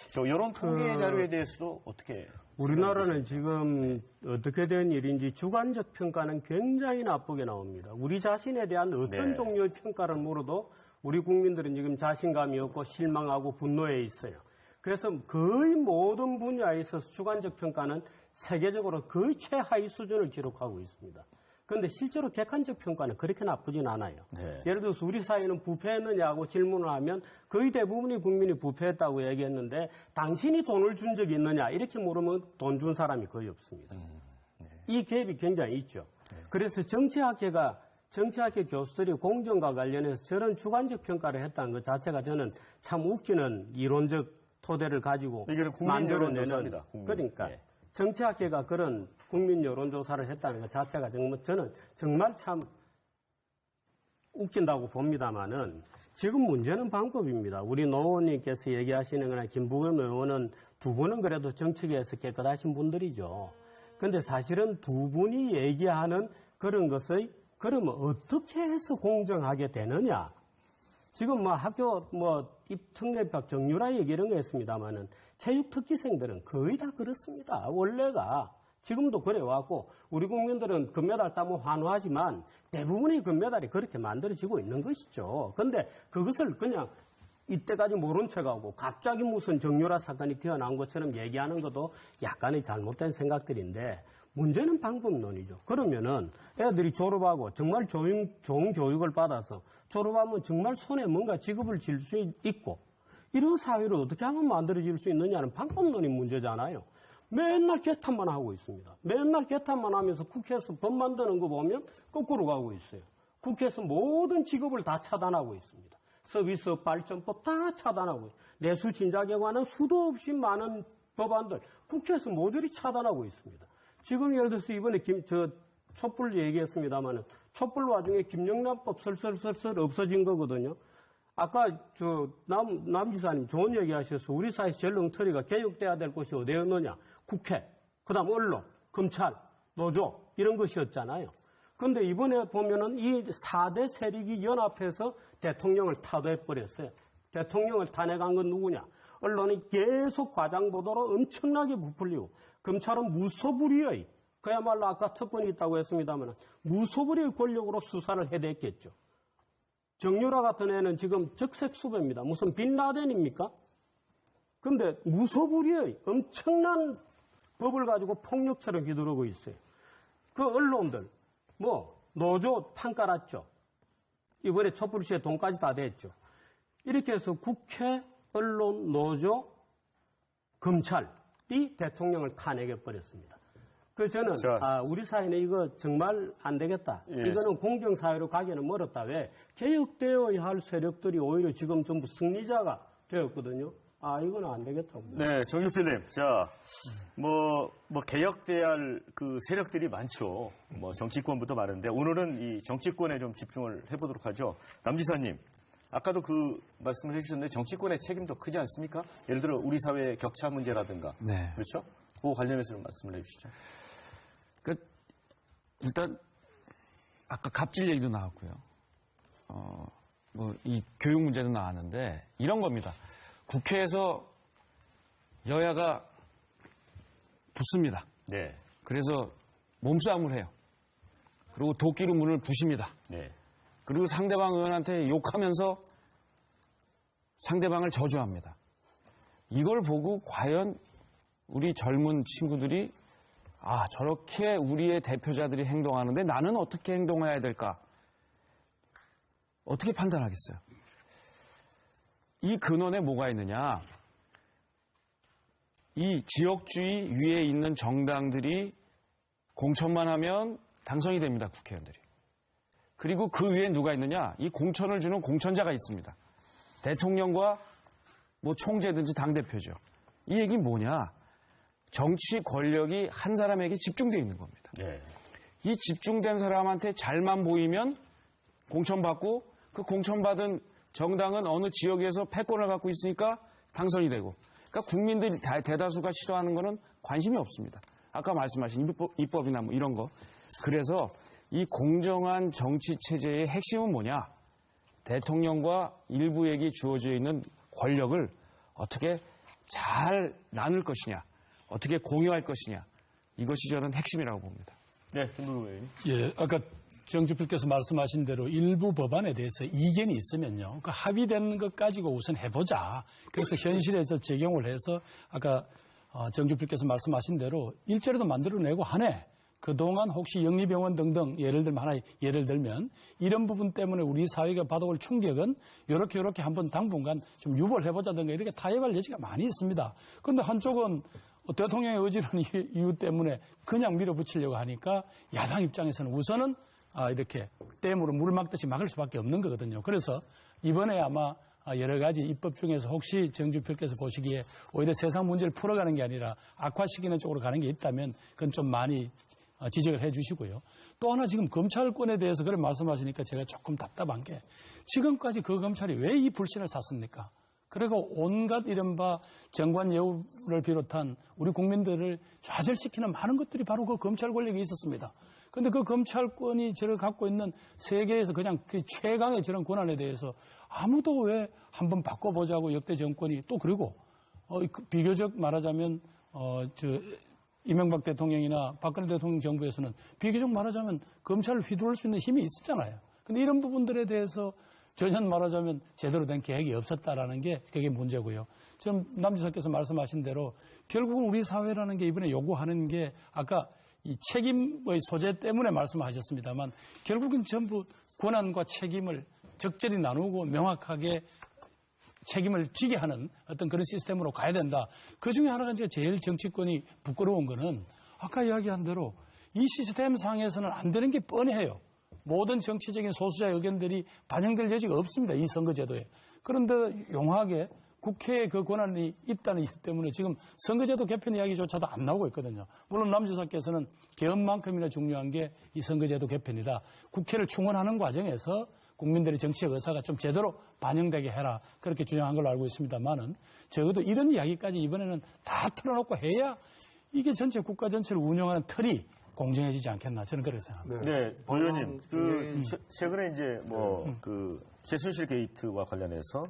A: 저 여론 통계 자료에 대해서도 어떻게?
E: 우리나라는 지금 어떻게 된 일인지 주관적 평가는 굉장히 나쁘게 나옵니다. 우리 자신에 대한 어떤 종류의 평가를 물어도 우리 국민들은 지금 자신감이 없고 실망하고 분노해 있어요. 그래서 거의 모든 분야에 있어서 주관적 평가는 세계적으로 거의 최하위 수준을 기록하고 있습니다. 그런데 실제로 객관적 평가는 그렇게 나쁘진 않아요.
A: 네.
E: 예를 들어서 우리 사회는 부패했느냐고 질문을 하면 거의 대부분의 국민이 부패했다고 얘기했는데 당신이 돈을 준 적이 있느냐 이렇게 물으면 돈 준 사람이 거의 없습니다. 이 갭이 굉장히 있죠. 그래서 정치학회 교수들이 공정과 관련해서 저런 주관적 평가를 했다는 것 자체가 저는 참 웃기는 이론적 토대를 가지고 만들어내는 그러니까 정치학회가 그런 국민 여론조사를 했다는 것 자체가 저는 정말 참 웃긴다고 봅니다만은 지금 문제는 방법입니다. 우리 노 의원님께서 얘기하시는 거나 김부겸 의원은 두 분은 그래도 정치계에서 깨끗하신 분들이죠. 그런데 사실은 두 분이 얘기하는 그런 것의 그러면 어떻게 해서 공정하게 되느냐? 지금 학교 입특례법 정유라 얘기 이런 거 했습니다만은 체육 특기생들은 거의 다 그렇습니다. 원래가 지금도 그래왔고 우리 국민들은 금메달 따면 환호하지만 대부분의 금메달이 그렇게 만들어지고 있는 것이죠. 그런데 그것을 그냥 이때까지 모른 척하고 갑자기 무슨 정유라 사건이 튀어나온 것처럼 얘기하는 것도 약간의 잘못된 생각들인데 문제는 방법론이죠. 그러면은 애들이 졸업하고 정말 좋은 교육을 받아서 졸업하면 정말 손에 뭔가 직업을 질 수 있고 이런 사회를 어떻게 하면 만들어질 수 있느냐는 방법론이 문제잖아요. 맨날 개탄만 하고 있습니다. 맨날 개탄만 하면서 국회에서 법 만드는 거 보면 거꾸로 가고 있어요. 국회에서 모든 직업을 다 차단하고 있습니다. 서비스업 발전법 다 차단하고 있어요. 내수 진작에 관한 수도 없이 많은 법안들 국회에서 모조리 차단하고 있습니다. 지금 예를 들어서 이번에 촛불 얘기했습니다만은 촛불 와중에 김영란법 설설설설 없어진 거거든요. 아까 남 지사님 좋은 얘기 하셔서 우리 사회에서 제일 엉터리가 개혁돼야 될 곳이 어디였느냐. 국회, 그다음 언론, 검찰, 노조 이런 것이었잖아요. 그런데 이번에 보면은 이 4대 세력이 연합해서 대통령을 타도해버렸어요. 대통령을 탄핵한 건 누구냐. 언론이 계속 과장보도로 엄청나게 부풀리고 검찰은 무소불위의 그야말로 아까 특권이 있다고 했습니다만 무소불위의 권력으로 수사를 해댔겠죠. 정유라 같은 애는 지금 적색수배입니다. 무슨 빈라덴입니까? 그런데 무소불위의 엄청난 법을 가지고 폭력처럼 휘두르고 있어요. 그 언론들 노조 판 깔았죠. 이번에 촛불시에 돈까지 다 냈죠. 이렇게 해서 국회, 언론, 노조, 검찰이 대통령을 탄핵해버렸습니다. 그래서 저는 우리 사회는 이거 정말 안 되겠다.
A: 예.
E: 이거는 공정사회로 가기는 멀었다. 왜? 개혁되어야 할 세력들이 오히려 지금 전부 승리자가 되었거든요. 이거는 안 되겠다고.
A: 네, 정유필님. 자, 개혁돼야 할 그 세력들이 많죠. 정치권부터 많은데, 오늘은 이 정치권에 좀 집중을 해보도록 하죠. 남지사님, 아까도 그 말씀을 해주셨는데, 정치권의 책임도 크지 않습니까? 예를 들어, 우리 사회의 격차 문제라든가.
C: 네.
A: 그렇죠? 그 관련해서 좀 말씀을 해주시죠.
C: 일단, 아까 갑질 얘기도 나왔고요. 이 교육 문제도 나왔는데, 이런 겁니다. 국회에서 여야가 붙습니다.
A: 네.
C: 그래서 몸싸움을 해요. 그리고 도끼로 문을 부십니다.
A: 네.
C: 그리고 상대방 의원한테 욕하면서 상대방을 저주합니다. 이걸 보고 과연 우리 젊은 친구들이 저렇게 우리의 대표자들이 행동하는데 나는 어떻게 행동해야 될까? 어떻게 판단하겠어요? 이 근원에 뭐가 있느냐? 이 지역주의 위에 있는 정당들이 공천만 하면 당선이 됩니다, 국회의원들이. 그리고 그 위에 누가 있느냐? 이 공천을 주는 공천자가 있습니다. 대통령과 총재든지 당대표죠. 이 얘기는 뭐냐? 정치 권력이 한 사람에게 집중되어 있는 겁니다.
A: 네.
C: 이 집중된 사람한테 잘만 보이면 공천받고 그 공천받은 정당은 어느 지역에서 패권을 갖고 있으니까 당선이 되고, 그러니까 국민들 대다수가 싫어하는 거는 관심이 없습니다. 아까 말씀하신 입법이나 이런 거. 그래서 이 공정한 정치 체제의 핵심은 뭐냐? 대통령과 일부에게 주어져 있는 권력을 어떻게 잘 나눌 것이냐, 어떻게 공유할 것이냐, 이것이 저는 핵심이라고 봅니다.
A: 네, 김부겸 의원님.
B: 예, 아까 정주필께서 말씀하신 대로 일부 법안에 대해서 이견이 있으면요, 그 합의된 것 가지고 우선 해보자. 그래서 현실에서 적용을 해서 아까 정주필께서 말씀하신 대로 일자리도 만들어내고 하네. 그동안 혹시 영리병원 등등 예를 들면 이런 부분 때문에 우리 사회가 받아올 충격은 이렇게 한번 당분간 좀 유보를 해보자든가 이렇게 타협할 여지가 많이 있습니다. 그런데 한쪽은 대통령의 의지라는 이유 때문에 그냥 밀어붙이려고 하니까 야당 입장에서는 우선은 이렇게 댐으로 물을 막듯이 막을 수밖에 없는 거거든요. 그래서 이번에 아마 여러 가지 입법 중에서 혹시 정주필께서 보시기에 오히려 세상 문제를 풀어가는 게 아니라 악화시키는 쪽으로 가는 게 있다면 그건 좀 많이 지적을 해 주시고요. 또 하나 지금 검찰권에 대해서 그런 말씀하시니까 제가 조금 답답한 게 지금까지 그 검찰이 왜 이 불신을 샀습니까? 그리고 온갖 이른바 정관 예우를 비롯한 우리 국민들을 좌절시키는 많은 것들이 바로 그 검찰 권력에 있었습니다. 그런데 그 검찰권이 저를 갖고 있는 세계에서 그냥 그 최강의 저런 권한에 대해서 아무도 왜 한번 바꿔보자고 역대 정권이 또 그리고 비교적 말하자면 이명박 대통령이나 박근혜 대통령 정부에서는 비교적 말하자면 검찰을 휘두를 수 있는 힘이 있었잖아요. 그런데 이런 부분들에 대해서 전혀 말하자면 제대로 된 계획이 없었다라는 게 그게 문제고요. 지금 남지사께서 말씀하신 대로 결국은 우리 사회라는 게 이번에 요구하는 게 아까 이 책임의 소재 때문에 말씀하셨습니다만 결국은 전부 권한과 책임을 적절히 나누고 명확하게 책임을 지게 하는 어떤 그런 시스템으로 가야 된다. 그 중에 하나가 이제 제일 정치권이 부끄러운 거는 아까 이야기한 대로 이 시스템 상에서는 안 되는 게 뻔해요. 모든 정치적인 소수자의 의견들이 반영될 여지가 없습니다. 이 선거제도에. 그런데 용하게 국회에 그 권한이 있다는 이유 때문에 지금 선거제도 개편 이야기조차도 안 나오고 있거든요. 물론 남 지사께서는 개헌만큼이나 중요한 게 이 선거제도 개편이다. 국회를 충원하는 과정에서 국민들의 정치적 의사가 좀 제대로 반영되게 해라. 그렇게 주장한 걸로 알고 있습니다만은 적어도 이런 이야기까지 이번에는 다 털어놓고 해야 이게 전체 국가 전체를 운영하는 틀이 공정해지지 않겠나. 저는 그렇게 생각합니다.
A: 네, 보 의원님, 최근에 이제 그 최순실 게이트와 관련해서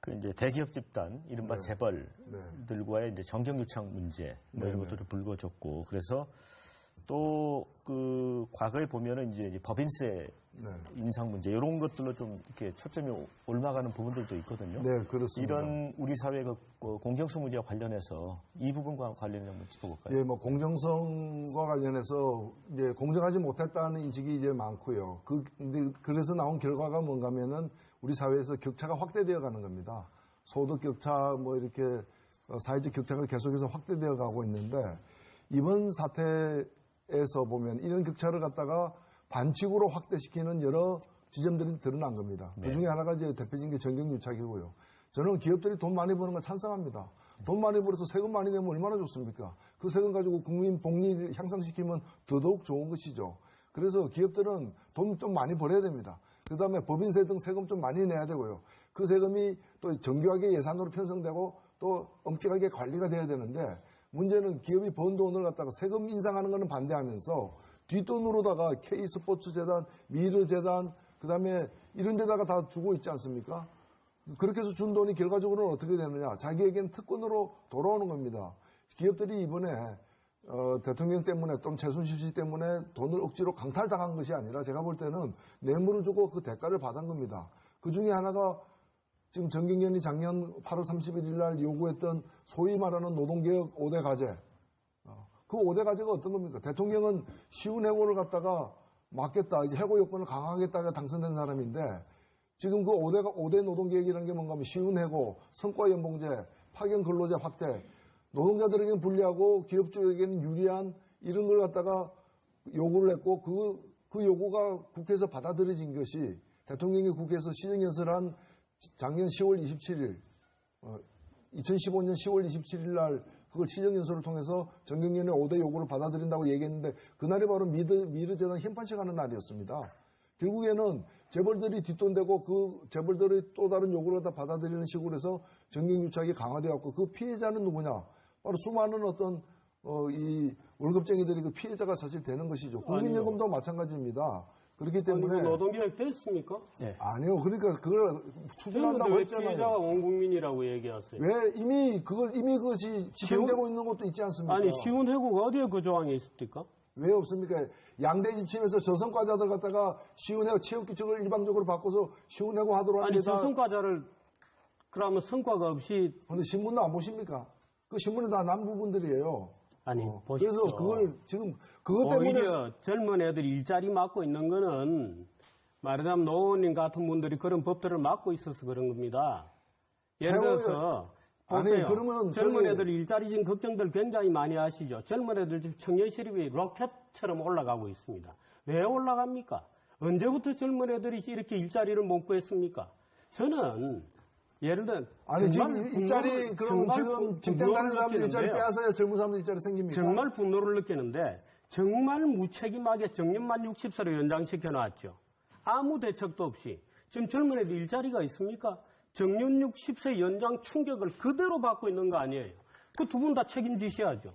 A: 그 이제 대기업 집단, 이른바 재벌들과의 이제 정경유착 문제, 뭐 이런 것도 좀 불거졌고, 그래서 또 그 과거에 보면은 이제 법인세 인상 문제 이런 것들로 좀 이렇게 초점이 올라가는 부분들도 있거든요.
D: 네, 그렇습니다.
A: 이런 우리 사회의 그 공정성 문제와 관련해서 이 부분과 관련해 한번 짚어볼까요?
D: 예, 뭐 공정성과 관련해서 이제 공정하지 못했다는 인식이 이제 많고요. 근데 그래서 나온 결과가 뭔가면은 우리 사회에서 격차가 확대되어 가는 겁니다. 소득 격차 뭐 이렇게 사회적 격차가 계속해서 확대되어 가고 있는데 이번 사태에서 보면 이런 격차를 갖다가 반칙으로 확대시키는 여러 지점들이 드러난 겁니다. 그 중에 하나가 이제 대표적인 게 정경유착이고요. 저는 기업들이 돈 많이 버는 거 찬성합니다. 돈 많이 벌어서 세금 많이 내면 얼마나 좋습니까? 그 세금 가지고 국민 복리를 향상시키면 더더욱 좋은 것이죠. 그래서 기업들은 돈 좀 많이 벌어야 됩니다. 그 다음에 법인세 등 세금 좀 많이 내야 되고요. 그 세금이 또 정교하게 예산으로 편성되고 또 엄격하게 관리가 돼야 되는데 문제는 기업이 번 돈을 갖다가 세금 인상하는 것은 반대하면서 뒷돈으로다가 K스포츠재단, 미르재단, 그 다음에 이런 데다가 다 주고 있지 않습니까? 그렇게 해서 준 돈이 결과적으로는 어떻게 되느냐. 자기에게는 특권으로 돌아오는 겁니다. 기업들이 이번에 대통령 때문에 또 최순실 씨 때문에 돈을 억지로 강탈당한 것이 아니라 제가 볼 때는 뇌물을 주고 그 대가를 받은 겁니다. 그 중에 하나가 지금 정경련이 작년 8월 31일 날 요구했던 소위 말하는 노동개혁 5대 과제. 그 5대 과제가 어떤 겁니까? 대통령은 쉬운 해고를 갖다가 막겠다, 해고 요건을 강화하겠다가 당선된 사람인데 지금 그 5대 노동개혁이라는 게 뭔가 하면 쉬운 해고, 성과연봉제, 파견 근로제 확대, 노동자들에게는 불리하고 기업주에게는 유리한 이런 걸 갖다가 요구를 했고 그 요구가 국회에서 받아들여진 것이 대통령이 국회에서 시정연설한 작년 10월 27일, 2015년 10월 27일 날 그걸 시정연설을 통해서 정경련의 5대 요구를 받아들인다고 얘기했는데 그날이 바로 미르재단 힘판식 하는 날이었습니다. 결국에는 재벌들이 뒷돈대고 그 재벌들이 또 다른 요구를 다 받아들이는 식으로 해서 정경유착이 강화되었고 그 피해자는 누구냐? 바로 수많은 어떤 이 월급쟁이들이 그 피해자가 사실 되는 것이죠. 국민연금도 마찬가지입니다. 그렇기 때문에
E: 아니, 노동개혁 됐습니까?
B: 네.
D: 아니요. 그러니까 그걸 추진한다고
E: 왜
D: 했잖아요.
E: 피해자가 온 국민이라고 얘기하세요?
D: 왜 이미 그것이 집행되고 있는 것도 있지 않습니까?
E: 아니, 쉬운 해고가 어디에 그 조항이 있습니까?
D: 왜 없습니까? 양대 지침에서 저성과자들 갖다가 쉬운 해고 체육규칙을 일방적으로 바꿔서 쉬운 해고 하도록
E: 아니,
D: 합니다.
E: 저성과자를 그러면 성과가 없이
D: 근데 신문도 안 보십니까? 그 신문에 다 난 부분들이에요.
E: 아니 보십시오.
D: 그래서 그걸 지금 그것 때문에
E: 오히려 젊은 애들이 일자리 맡고 있는 거는 말하자면 노원님 같은 분들이 그런 법들을 맡고 있어서 그런 겁니다. 예를 들어서
D: 아니,
E: 보세요.
D: 그러면
E: 젊은
D: 저기-
E: 애들 일자리 지금 걱정들 굉장히 많이 하시죠. 젊은 애들 지금 청년 실업이 로켓처럼 올라가고 있습니다. 왜 올라갑니까? 언제부터 젊은 애들이 이렇게 일자리를 못 구했습니까? 저는 예를 들어
D: 아니 지금 일자리 그럼 지금 직장 다니는 사람들 일자리 빼앗아야 젊은 사람들 일자리 생깁니까?
E: 정말 분노를 느끼는데 정말 무책임하게 정년만 60세로 연장시켜 놨죠. 아무 대책도 없이. 지금 젊은 애들 일자리가 있습니까? 정년 60세 연장 충격을 그대로 받고 있는 거 아니에요. 그 두 분 다 책임지셔야죠.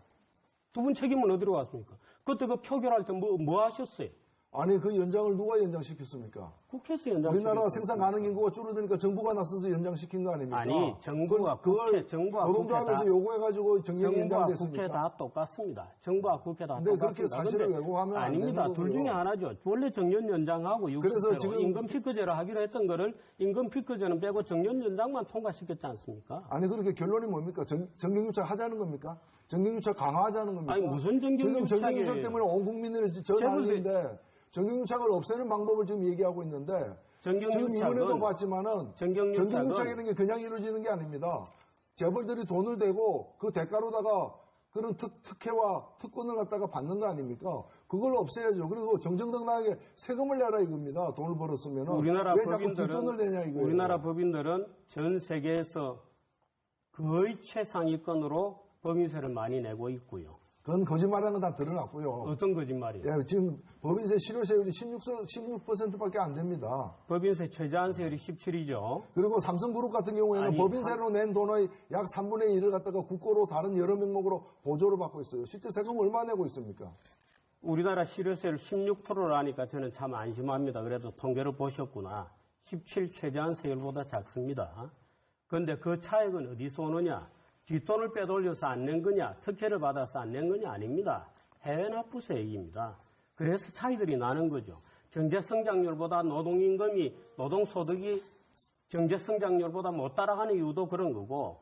E: 두 분 책임은 어디로 갔습니까? 그때 그 표결할 때 뭐 하셨어요?
D: 아니 그 연장을 누가 연장시켰습니까?
E: 국회에서 연장.
D: 우리나라 생산 가능 인구가 줄어드니까 정부가 나서서 연장시킨 거 아닙니까?
E: 아니, 정부가 국회, 정부가
D: 노동조합에서
E: 국회
D: 요구해가지고 정년이
E: 정부와
D: 연장됐습니까?
E: 국회 다 똑같습니다. 정부와 국회 다
D: 근데
E: 똑같습니다.
D: 그렇게 사실을
E: 근데
D: 왜곡하면 안
E: 아닙니다.
D: 되는
E: 둘 중에
D: 거고요.
E: 하나죠. 원래 정년 연장하고
D: 그래서
E: 60세로
D: 지금-
E: 임금 피크제로 하기로 했던 거를 임금 피크제는 빼고 정년 연장만 통과시켰지 않습니까?
D: 아니 그렇게 결론이 뭡니까? 정경유착 하자는 겁니까? 정경유착 강화하자는 겁니까?
E: 아니, 무슨 정경유착이에요?
D: 지금 정경유착 때문에 온 국민을 저 난리인데 정경유착을 없애는 방법을 지금 얘기하고 있는데 지금 이번에도 봤지만은 정경유착이라는 게 그냥 이루어지는 게 아닙니다. 재벌들이 돈을 대고 그 대가로다가 그런 특혜와 특권을 갖다가 받는 거 아닙니까? 그걸 없애야죠. 그리고 정정당당하게 세금을 내라 이겁니다. 돈을 벌었으면
E: 우리나라
D: 왜 자꾸 뒷돈을 내냐 이거예요.
E: 우리나라 법인들은 전 세계에서 거의 최상위권으로 법인세를 많이 내고 있고요.
D: 그건 거짓말하는 건 다 드러났고요.
E: 어떤 거짓말이에요?
D: 예, 지금 법인세 실효세율이 16%밖에 안 됩니다.
E: 법인세 최저한세율이 17이죠.
D: 그리고 삼성그룹 같은 경우에는
E: 아니,
D: 법인세로 낸 돈의 약 3분의 1을 갖다가 국고로 다른 여러 명목으로 보조를 받고 있어요. 실제 세금 얼마 내고 있습니까?
E: 우리나라 실효세율 16%라니까 저는 참 안심합니다. 그래도 통계를 보셨구나. 17 최저한세율보다 작습니다. 그런데 그 차액은 어디서 오느냐? 뒷돈을 빼돌려서 안 낸 거냐? 특혜를 받아서 안 낸 거냐? 아닙니다. 해외 납부세액입니다. 그래서 차이들이 나는 거죠. 경제성장률보다 노동임금이, 노동소득이 경제성장률보다 못 따라가는 이유도 그런 거고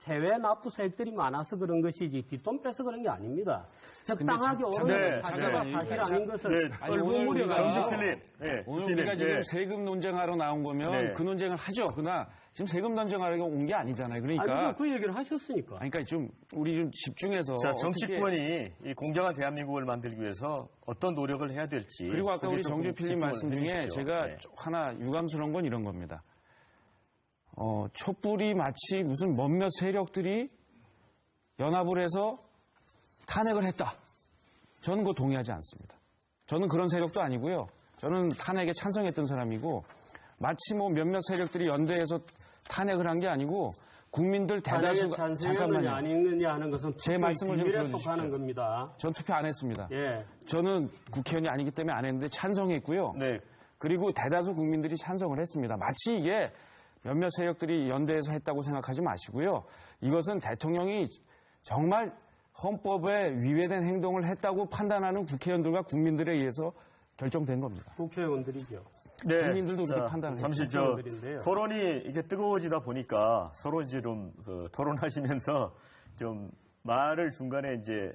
E: 해외 납부세액들이 많아서 그런 것이지 뒷돈 빼서 그런 게 아닙니다. 적당하게 오르는 자체가 사실 아닌 것을 얼버무려가
A: 정주필님,
C: 오늘 우리가 지금 세금 논쟁하러 나온 거면
A: 네.
C: 그 논쟁을 하죠. 그러나 지금 세금 논쟁하러 온 게 아니잖아요. 그러니까
E: 아니, 그 얘기를 하셨으니까.
C: 그러니까 좀 우리 좀 집중해서
A: 자,
C: 어떻게-
A: 정치권이 이 공정한 대한민국을 만들기 위해서 어떤 노력을 해야 될지.
C: 그리고 아까
A: 거기에
C: 우리
A: 조금
C: 정주필님
A: 집중을
C: 말씀 중에
A: 해주십시오.
C: 제가
A: 네.
C: 하나 유감스러운 건 이런 겁니다. 촛불이 마치 무슨 몇몇 세력들이 연합을 해서 탄핵을 했다. 저는 그거 동의하지 않습니다. 저는 그런 세력도 아니고요. 저는 탄핵에 찬성했던 사람이고 마치 뭐 몇몇 세력들이 연대해서 탄핵을 한 게 아니고 국민들 대다수가
E: 찬성했느냐 아니느냐 하는 것은
C: 제 말씀을 좀
E: 비밀에
C: 들어주십시오.
E: 속하는 겁니다.
C: 전 투표 안 했습니다.
E: 예.
C: 저는 국회의원이 아니기 때문에 안 했는데 찬성했고요.
A: 네.
C: 그리고 대다수 국민들이 찬성을 했습니다. 마치 이게 몇몇 세력들이 연대해서 했다고 생각하지 마시고요. 이것은 대통령이 정말 헌법에 위배된 행동을 했다고 판단하는 국회의원들과 국민들에 의해서 결정된 겁니다.
E: 국회의원들이죠.
A: 네.
C: 국민들도 그렇게 판단을
A: 잠시
E: 했죠. 국회의원들인데요.
A: 토론이 이게 뜨거워지다 보니까 서로 이제 좀 토론하시면서 좀 말을 중간에 이제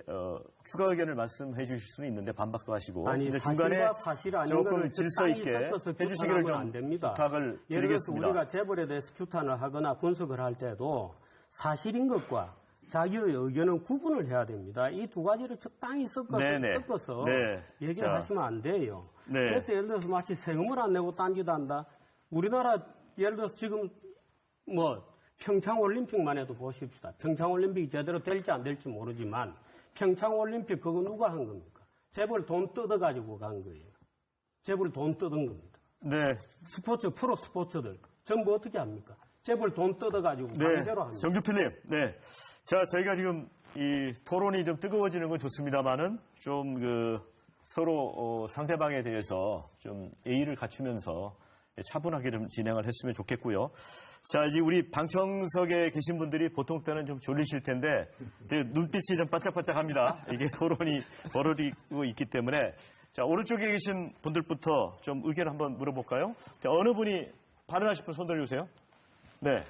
A: 추가 의견을 말씀해 주실 수는 있는데 반박도 하시고
E: 아니,
A: 이제
E: 사실과 사실 아닌
A: 조금
E: 거를
A: 질서
E: 적당히
A: 있게
E: 섞어서
A: 해주시기를
E: 규탄하면
A: 좀
E: 안 됩니다.
A: 부탁을
E: 예를 들어서
A: 드리겠습니다.
E: 우리가 재벌에 대해서 규탄을 하거나 분석을 할 때도 사실인 것과 자기의 의견은 구분을 해야 됩니다. 이 두 가지를 적당히 섞어서
A: 네.
E: 얘기를
A: 자.
E: 하시면 안 돼요.
A: 네.
E: 그래서 예를 들어서 마치 세금을 안 내고 딴짓 한다. 우리나라 예를 들어서 지금 뭐 평창올림픽만 해도 보십시다. 평창올림픽이 제대로 될지 안 될지 모르지만 평창올림픽 그거 누가 한 겁니까? 재벌 돈 뜯어가지고 간 거예요. 재벌 돈 뜯은 겁니다.
A: 네.
E: 프로 스포츠들 전부 어떻게 합니까? 재벌 돈 뜯어가지고 강제로 합니다.
A: 정주필님. 네. 자, 저희가 지금 이 토론이 좀 뜨거워지는 건 좋습니다만은 좀 서로 상대방에 대해서 좀 예의를 갖추면서 차분하게 좀 진행을 했으면 좋겠고요. 자, 이제 우리 방청석에 계신 분들이 보통 때는 좀 졸리실 텐데 눈빛이 좀 반짝반짝합니다. 이게 토론이 벌어지고 있기 때문에 자, 오른쪽에 계신 분들부터 좀 의견을 한번 물어볼까요? 자, 어느 분이 발언하실 분 손 들어주세요. 네.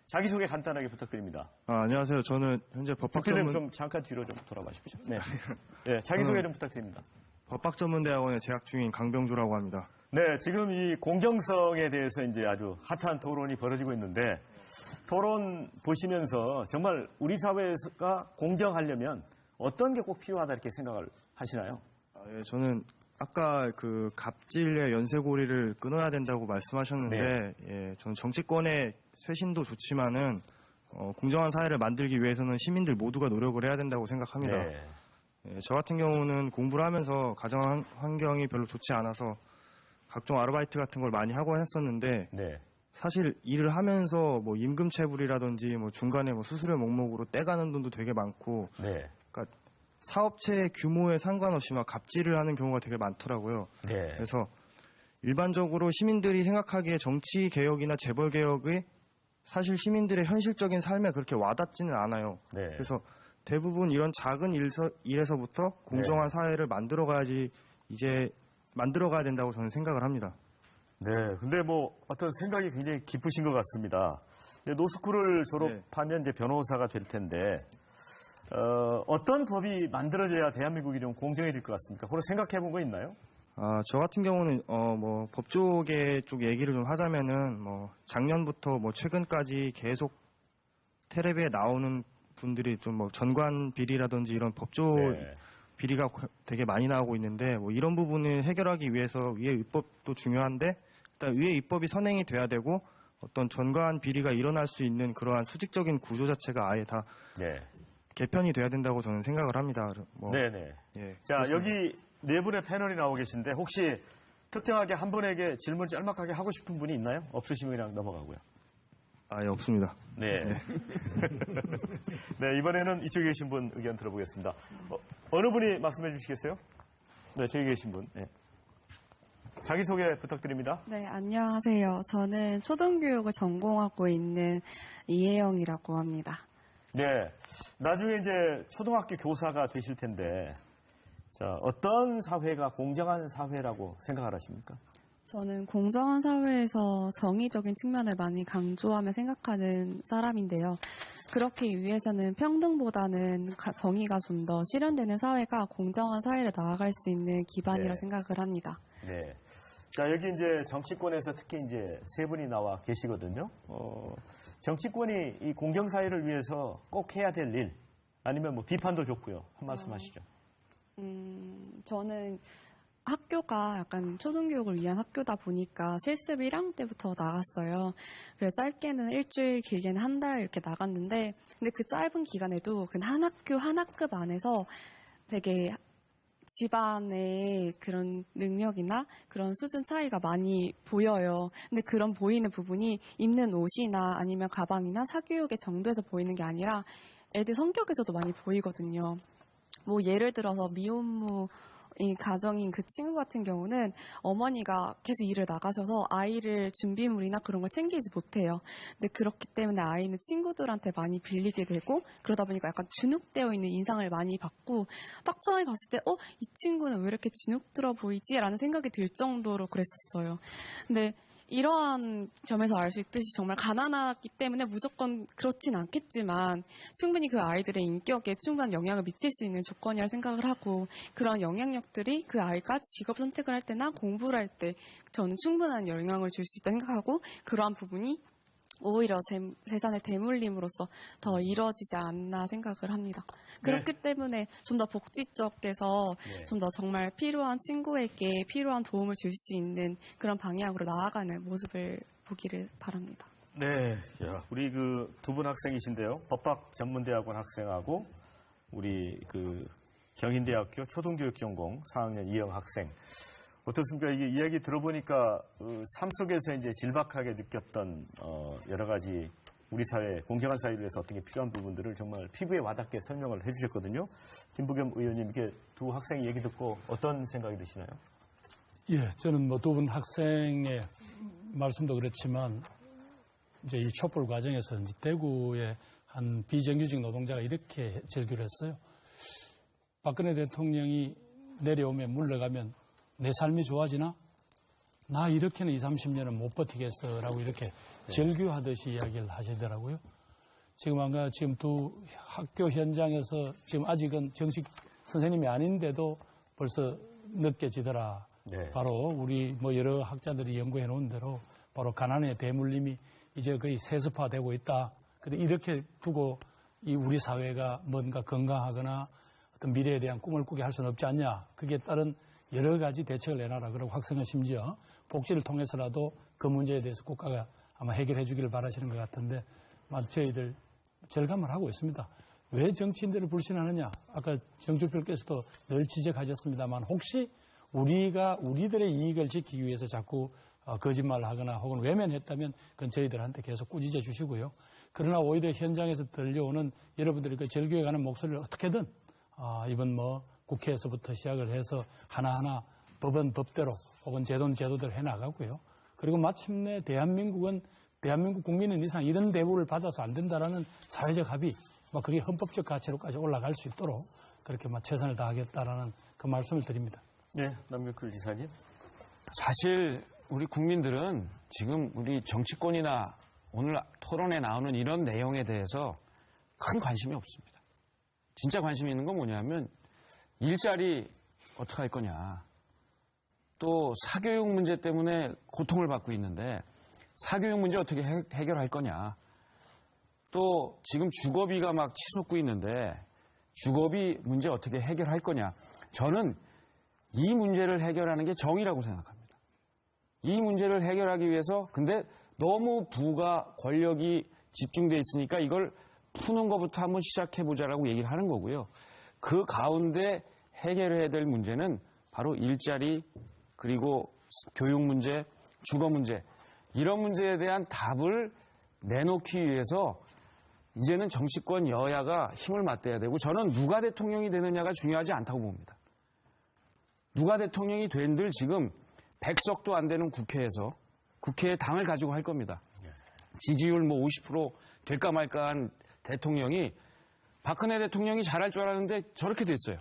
A: 자기소개 간단하게 부탁드립니다.
F: 안녕하세요. 저는 현재
A: 주필님
F: 법학전문
A: 좀 잠깐 뒤로 좀 돌아가십시오. 네. 네, 자기소개 좀 부탁드립니다.
F: 법학전문대학원에 재학 중인 강병주라고 합니다.
A: 네, 지금 이 공정성에 대해서 이제 아주 핫한 토론이 벌어지고 있는데 토론 보시면서 정말 우리 사회가 공정하려면 어떤 게 꼭 필요하다 이렇게 생각을 하시나요?
F: 저는 아까 그 갑질의 연쇄고리를 끊어야 된다고 말씀하셨는데, 저는 정치권의 쇄신도 좋지만은 공정한 사회를 만들기 위해서는 시민들 모두가 노력을 해야 된다고 생각합니다. 저 같은 경우는 공부를 하면서 가정 환경이 별로 좋지 않아서 각종 아르바이트 같은 걸 많이 하고 했었는데 사실 일을 하면서 뭐 임금체불이라든지 뭐 중간에 뭐 수수료 목록으로 떼가는 돈도 되게 많고 그러니까 사업체 규모에 상관없이 막 갑질을 하는 경우가 되게 많더라고요. 그래서 일반적으로 시민들이 생각하기에 정치 개혁이나 재벌 개혁이 사실 시민들의 현실적인 삶에 그렇게 와닿지는 않아요. 그래서 대부분 이런 작은 일에서부터 공정한 사회를 만들어가야지 이제 만들어가야 된다고 저는 생각을 합니다.
A: 네, 근데 뭐 어떤 생각이 굉장히 깊으신 것 같습니다. 노스쿨을 졸업하면 이제 변호사가 될 텐데 어떤 법이 만들어져야 대한민국이 좀 공정해질 것 같습니까? 그걸 생각해 본 거 있나요?
F: 저 같은 경우는 뭐 법조계 쪽 얘기를 좀 하자면은 뭐 작년부터 뭐 최근까지 계속 텔레비에 나오는 분들이 좀 뭐 전관 비리라든지 이런 법조 비리가 되게 많이 나오고 있는데 뭐 이런 부분을 해결하기 위해서 위에 입법도 중요한데 일단 위에 입법이 선행이 돼야 되고 어떤 전관 비리가 일어날 수 있는 그러한 수직적인 구조 자체가 아예 다
A: 네.
F: 개편이 돼야 된다고 저는 생각을 합니다.
A: 네네.
F: 예,
A: 자,
F: 그렇습니다.
A: 여기 네 분의 패널이 나오고 계신데 혹시 특정하게 한 분에게 질문 짤막하게 하고 싶은 분이 있나요? 없으시면 그냥 넘어가고요.
F: 아예 없습니다.
A: 네. 네, 이번에는 이쪽에 계신 분 의견 들어보겠습니다. 어느 분이 말씀해 주시겠어요? 네, 저기 계신 분. 네. 자기소개 부탁드립니다.
G: 네, 안녕하세요. 저는 초등교육을 전공하고 있는 이혜영이라고 합니다.
A: 네. 나중에 이제 초등학교 교사가 되실 텐데, 자, 어떤 사회가 공정한 사회라고 생각을 하십니까?
G: 저는 공정한 사회에서 정의적인 측면을 많이 강조하며 생각하는 사람인데요. 그렇기 위해서는 평등보다는 정의가 좀 더 실현되는 사회가 공정한 사회를 나아갈 수 있는 기반이라고
A: 네.
G: 생각을 합니다.
A: 네. 자, 여기 이제 정치권에서 특히 이제 세 분이 나와 계시거든요. 정치권이 이 공정사회를 위해서 꼭 해야 될 일, 아니면 뭐 비판도 좋고요. 한 말씀 하시죠.
G: 저는 학교가 약간 초등교육을 위한 학교다 보니까 실습 1학년 때부터 나갔어요. 그래서 짧게는 일주일, 길게는 한 달 이렇게 나갔는데, 근데 그 짧은 기간에도 그 한 학교, 한 학급 안에서 되게 집안의 그런 능력이나 그런 수준 차이가 많이 보여요. 근데 그런 보이는 부분이 입는 옷이나 아니면 가방이나 사교육의 정도에서 보이는 게 아니라 애들 성격에서도 많이 보이거든요. 뭐 예를 들어서 미혼모 이 가정인 그 친구 같은 경우는 어머니가 계속 일을 나가셔서 아이를 준비물이나 그런 걸 챙기지 못해요. 근데 그렇기 때문에 아이는 친구들한테 많이 빌리게 되고 그러다 보니까 약간 주눅되어 있는 인상을 많이 받고 딱 처음에 봤을 때 이 친구는 왜 이렇게 주눅 들어 보이지? 라는 생각이 들 정도로 그랬었어요. 근데 이러한 점에서 알 수 있듯이 정말 가난하기 때문에 무조건 그렇진 않겠지만 충분히 그 아이들의 인격에 충분한 영향을 미칠 수 있는 조건이라 생각을 하고 그런 영향력들이 그 아이가 직업 선택을 할 때나 공부를 할 때 저는 충분한 영향을 줄 수 있다 생각하고 그러한 부분이 오히려 재산의 대물림으로써 더 이루어지지 않나 생각을 합니다. 그렇기 때문에 좀 더 복지 쪽에서 좀 더 정말 필요한 친구에게 필요한 도움을 줄 수 있는 그런 방향으로 나아가는 모습을 보기를 바랍니다.
A: 네. 야, 우리 그 두 분 학생이신데요. 법학 전문대학원 학생하고 우리 그 경인대학교 초등교육전공 4학년 이영 학생. 어떻습니까? 이게 이야기 들어보니까 삶 속에서 이제 질박하게 느꼈던 여러 가지 우리 사회, 공정한 사회를 위해서 어떤 게 필요한 부분들을 정말 피부에 와닿게 설명을 해주셨거든요. 김부겸 의원님, 이렇게 두 학생 얘기 듣고 어떤 생각이 드시나요?
B: 예, 저는 뭐 두 분 학생의 말씀도 그렇지만 이제 이 촛불 과정에서 이제 대구의 한 비정규직 노동자가 이렇게 절규를 했어요. 박근혜 대통령이 내려오면 물러가면 내 삶이 좋아지나? 나 이렇게는 20, 30년은 못 버티겠어라고 이렇게 절규하듯이 이야기를 하시더라고요. 지금 두 학교 현장에서 지금 아직은 정식 선생님이 아닌데도 벌써 느껴지더라.
A: 네.
B: 바로 우리 뭐 여러 학자들이 연구해 놓은 대로 바로 가난의 대물림이 이제 거의 세습화되고 있다. 근데 이렇게 두고 이 우리 사회가 뭔가 건강하거나 어떤 미래에 대한 꿈을 꾸게 할 수는 없지 않냐. 그게 따른 여러 가지 대책을 내놔라. 그리고 학생은 심지어 복지를 통해서라도 그 문제에 대해서 국가가 아마 해결해 주기를 바라시는 것 같은데 저희들 절감을 하고 있습니다. 왜 정치인들을 불신하느냐? 아까 정주필께서도 늘 지적하셨습니다만 혹시 우리가 우리들의 이익을 지키기 위해서 자꾸 거짓말을 하거나 혹은 외면했다면 그건 저희들한테 계속 꾸짖어 주시고요. 그러나 오히려 현장에서 들려오는 여러분들이 그 절규에 관한 목소리를 어떻게든 이번 뭐 국회에서부터 시작을 해서 하나하나 법은 법대로 혹은 제도는 제도대로 해나가고요. 그리고 마침내 대한민국 국민인 이상 이런 대우를 받아서 안 된다라는 사회적 합의, 그게 헌법적 가치로까지 올라갈 수 있도록 그렇게 최선을 다하겠다라는 그 말씀을 드립니다.
A: 네, 남경필 지사님.
C: 사실 우리 국민들은 지금 우리 정치권이나 오늘 토론에 나오는 이런 내용에 대해서 큰 관심이 없습니다. 진짜 관심이 있는 건 뭐냐면 일자리 어떻게 할 거냐. 또 사교육 문제 때문에 고통을 받고 있는데 사교육 문제 어떻게 해결할 거냐. 또 지금 주거비가 막 치솟고 있는데 주거비 문제 어떻게 해결할 거냐. 저는 이 문제를 해결하는 게 정의라고 생각합니다. 이 문제를 해결하기 위해서 근데 너무 부가 권력이 집중돼 있으니까 이걸 푸는 것부터 한번 시작해보자라고 얘기를 하는 거고요. 그 가운데 해결해야 될 문제는 바로 일자리, 그리고 교육 문제, 주거 문제, 이런 문제에 대한 답을 내놓기 위해서 이제는 정치권 여야가 힘을 맞대야 되고, 저는 누가 대통령이 되느냐가 중요하지 않다고 봅니다. 누가 대통령이 된들 지금 100석도 안 되는 국회에서 국회에 당을 가지고 할 겁니다. 지지율 뭐 50% 될까 말까 한 대통령이, 박근혜 대통령이 잘할 줄 알았는데 저렇게 됐어요.